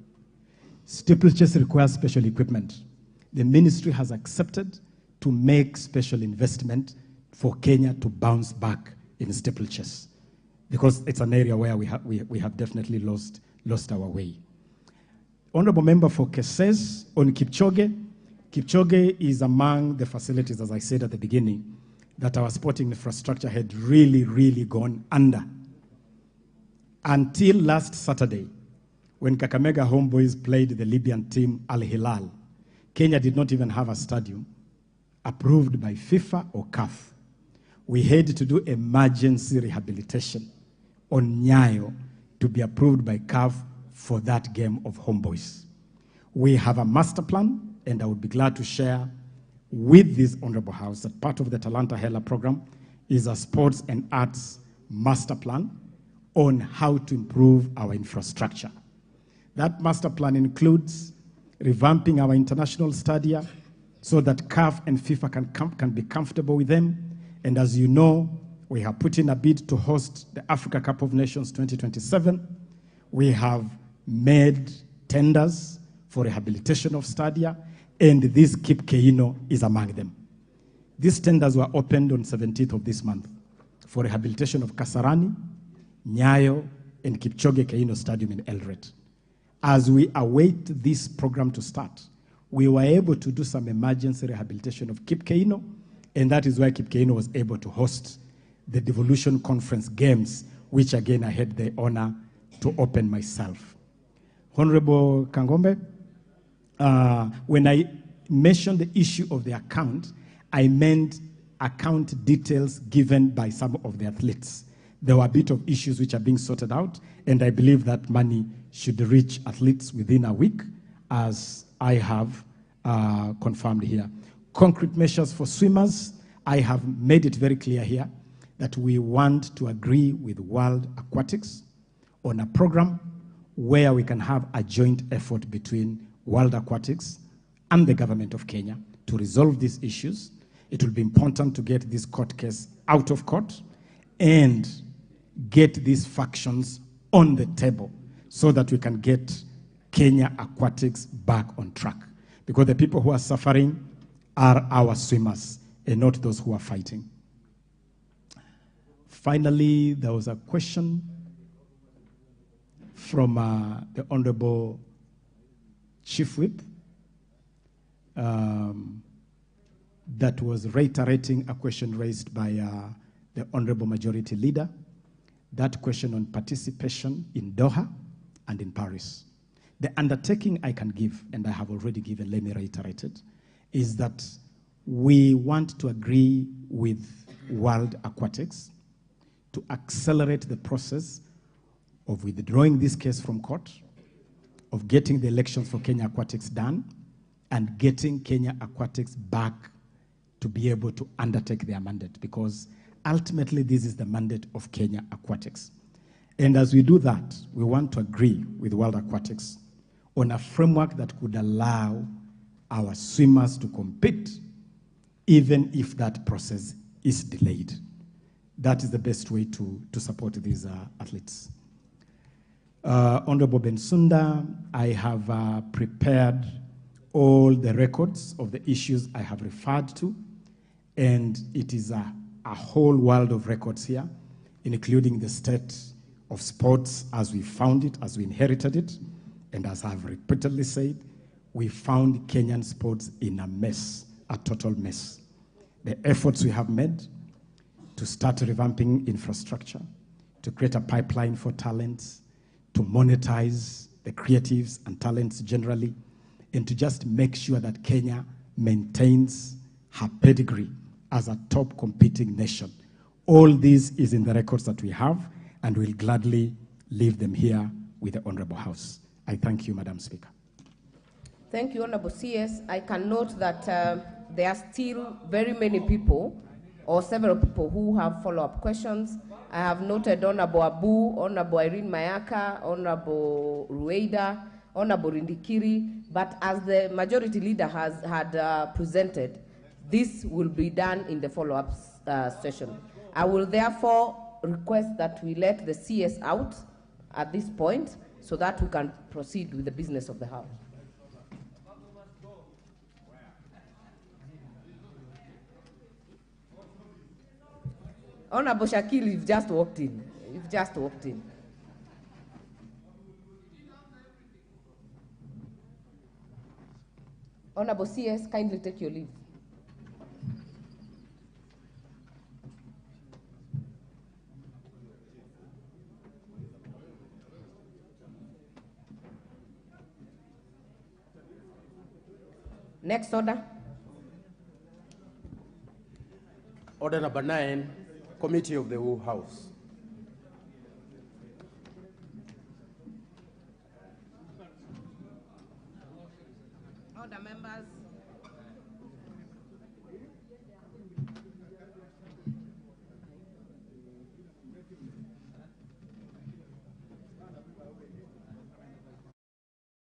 Steeplechase requires special equipment. The ministry has accepted to make special investment for Kenya to bounce back in steeplechase, because it's an area where we have definitely lost our way. Honorable Member for Keses on Kipchoge. Kipchoge is among the facilities, as I said at the beginning, that our sporting infrastructure had really gone under. Until last Saturday, when Kakamega Homeboys played the Libyan team Al Hilal, Kenya did not even have a stadium approved by FIFA or CAF. We had to do emergency rehabilitation on Nyayo to be approved by CAF for that game of Homeboys. We have a master plan, and I would be glad to share with this honorable house that part of the Talanta Hela program is a sports and arts master plan on how to improve our infrastructure. That master plan includes revamping our international stadia so that CAF and FIFA can be comfortable with them. And as you know, we have put in a bid to host the Africa Cup of Nations 2027. We have made tenders for rehabilitation of stadia, and this Kip Keino is among them. These tenders were opened on 17th of this month for rehabilitation of Kasarani, Nyayo, and Kipchoge Keino Stadium in Eldoret. As we await this program to start, we were able to do some emergency rehabilitation of Kip Keino, and that is why Kip Keino was able to host the Devolution Conference Games, which again I had the honor to open myself. Honorable Kangombe, when I mentioned the issue of the account, I meant account details given by some of the athletes. There were a bit of issues which are being sorted out, and I believe that money should reach athletes within a week, as I have confirmed here. Concrete measures for swimmers, I have made it very clear here that we want to agree with World Aquatics on a program where we can have a joint effort between World Aquatics and the government of Kenya to resolve these issues. It will be important to get this court case out of court and get these factions on the table so that we can get Kenya Aquatics back on track. Because the people who are suffering are our swimmers and not those who are fighting. Finally, there was a question from the Honorable Chief Whip that was reiterating a question raised by the Honorable Majority Leader, that question on participation in Doha and in Paris. The undertaking I can give, and I have already given, let me reiterate it, is that we want to agree with World Aquatics to accelerate the process of withdrawing this case from court, of getting the elections for Kenya Aquatics done, and getting Kenya Aquatics back to be able to undertake their mandate, because ultimately this is the mandate of Kenya Aquatics. And as we do that, we want to agree with World Aquatics on a framework that could allow our swimmers to compete, even if that process is delayed. That is the best way to support these athletes. Honorable Bensunda, I have prepared all the records of the issues I have referred to, and it is a whole world of records here, including the state of sports as we found it, as we inherited it, and as I have repeatedly said, we found Kenyan sports in a mess, a total mess. The efforts we have made to start revamping infrastructure, to create a pipeline for talents, to monetize the creatives and talents generally, and to just make sure that Kenya maintains her pedigree as a top competing nation. All this is in the records that we have, and we'll gladly leave them here with the Honorable House. I thank you, Madam Speaker. Thank you, Honorable CS. I can note that there are still very many people, or several people, who have follow-up questions. I have noted Honorable Abu, Honorable Irene Mayaka, Honorable Rueda, Honorable Rindikiri, but as the majority leader had presented, this will be done in the follow-up session. I will therefore request that we let the CS out at this point so that we can proceed with the business of the House. Honorable Shakil, you've just walked in. You've just walked in. Honorable CS, kindly take your leave. Next order. Order number 9, Committee of the Whole House. Order, members.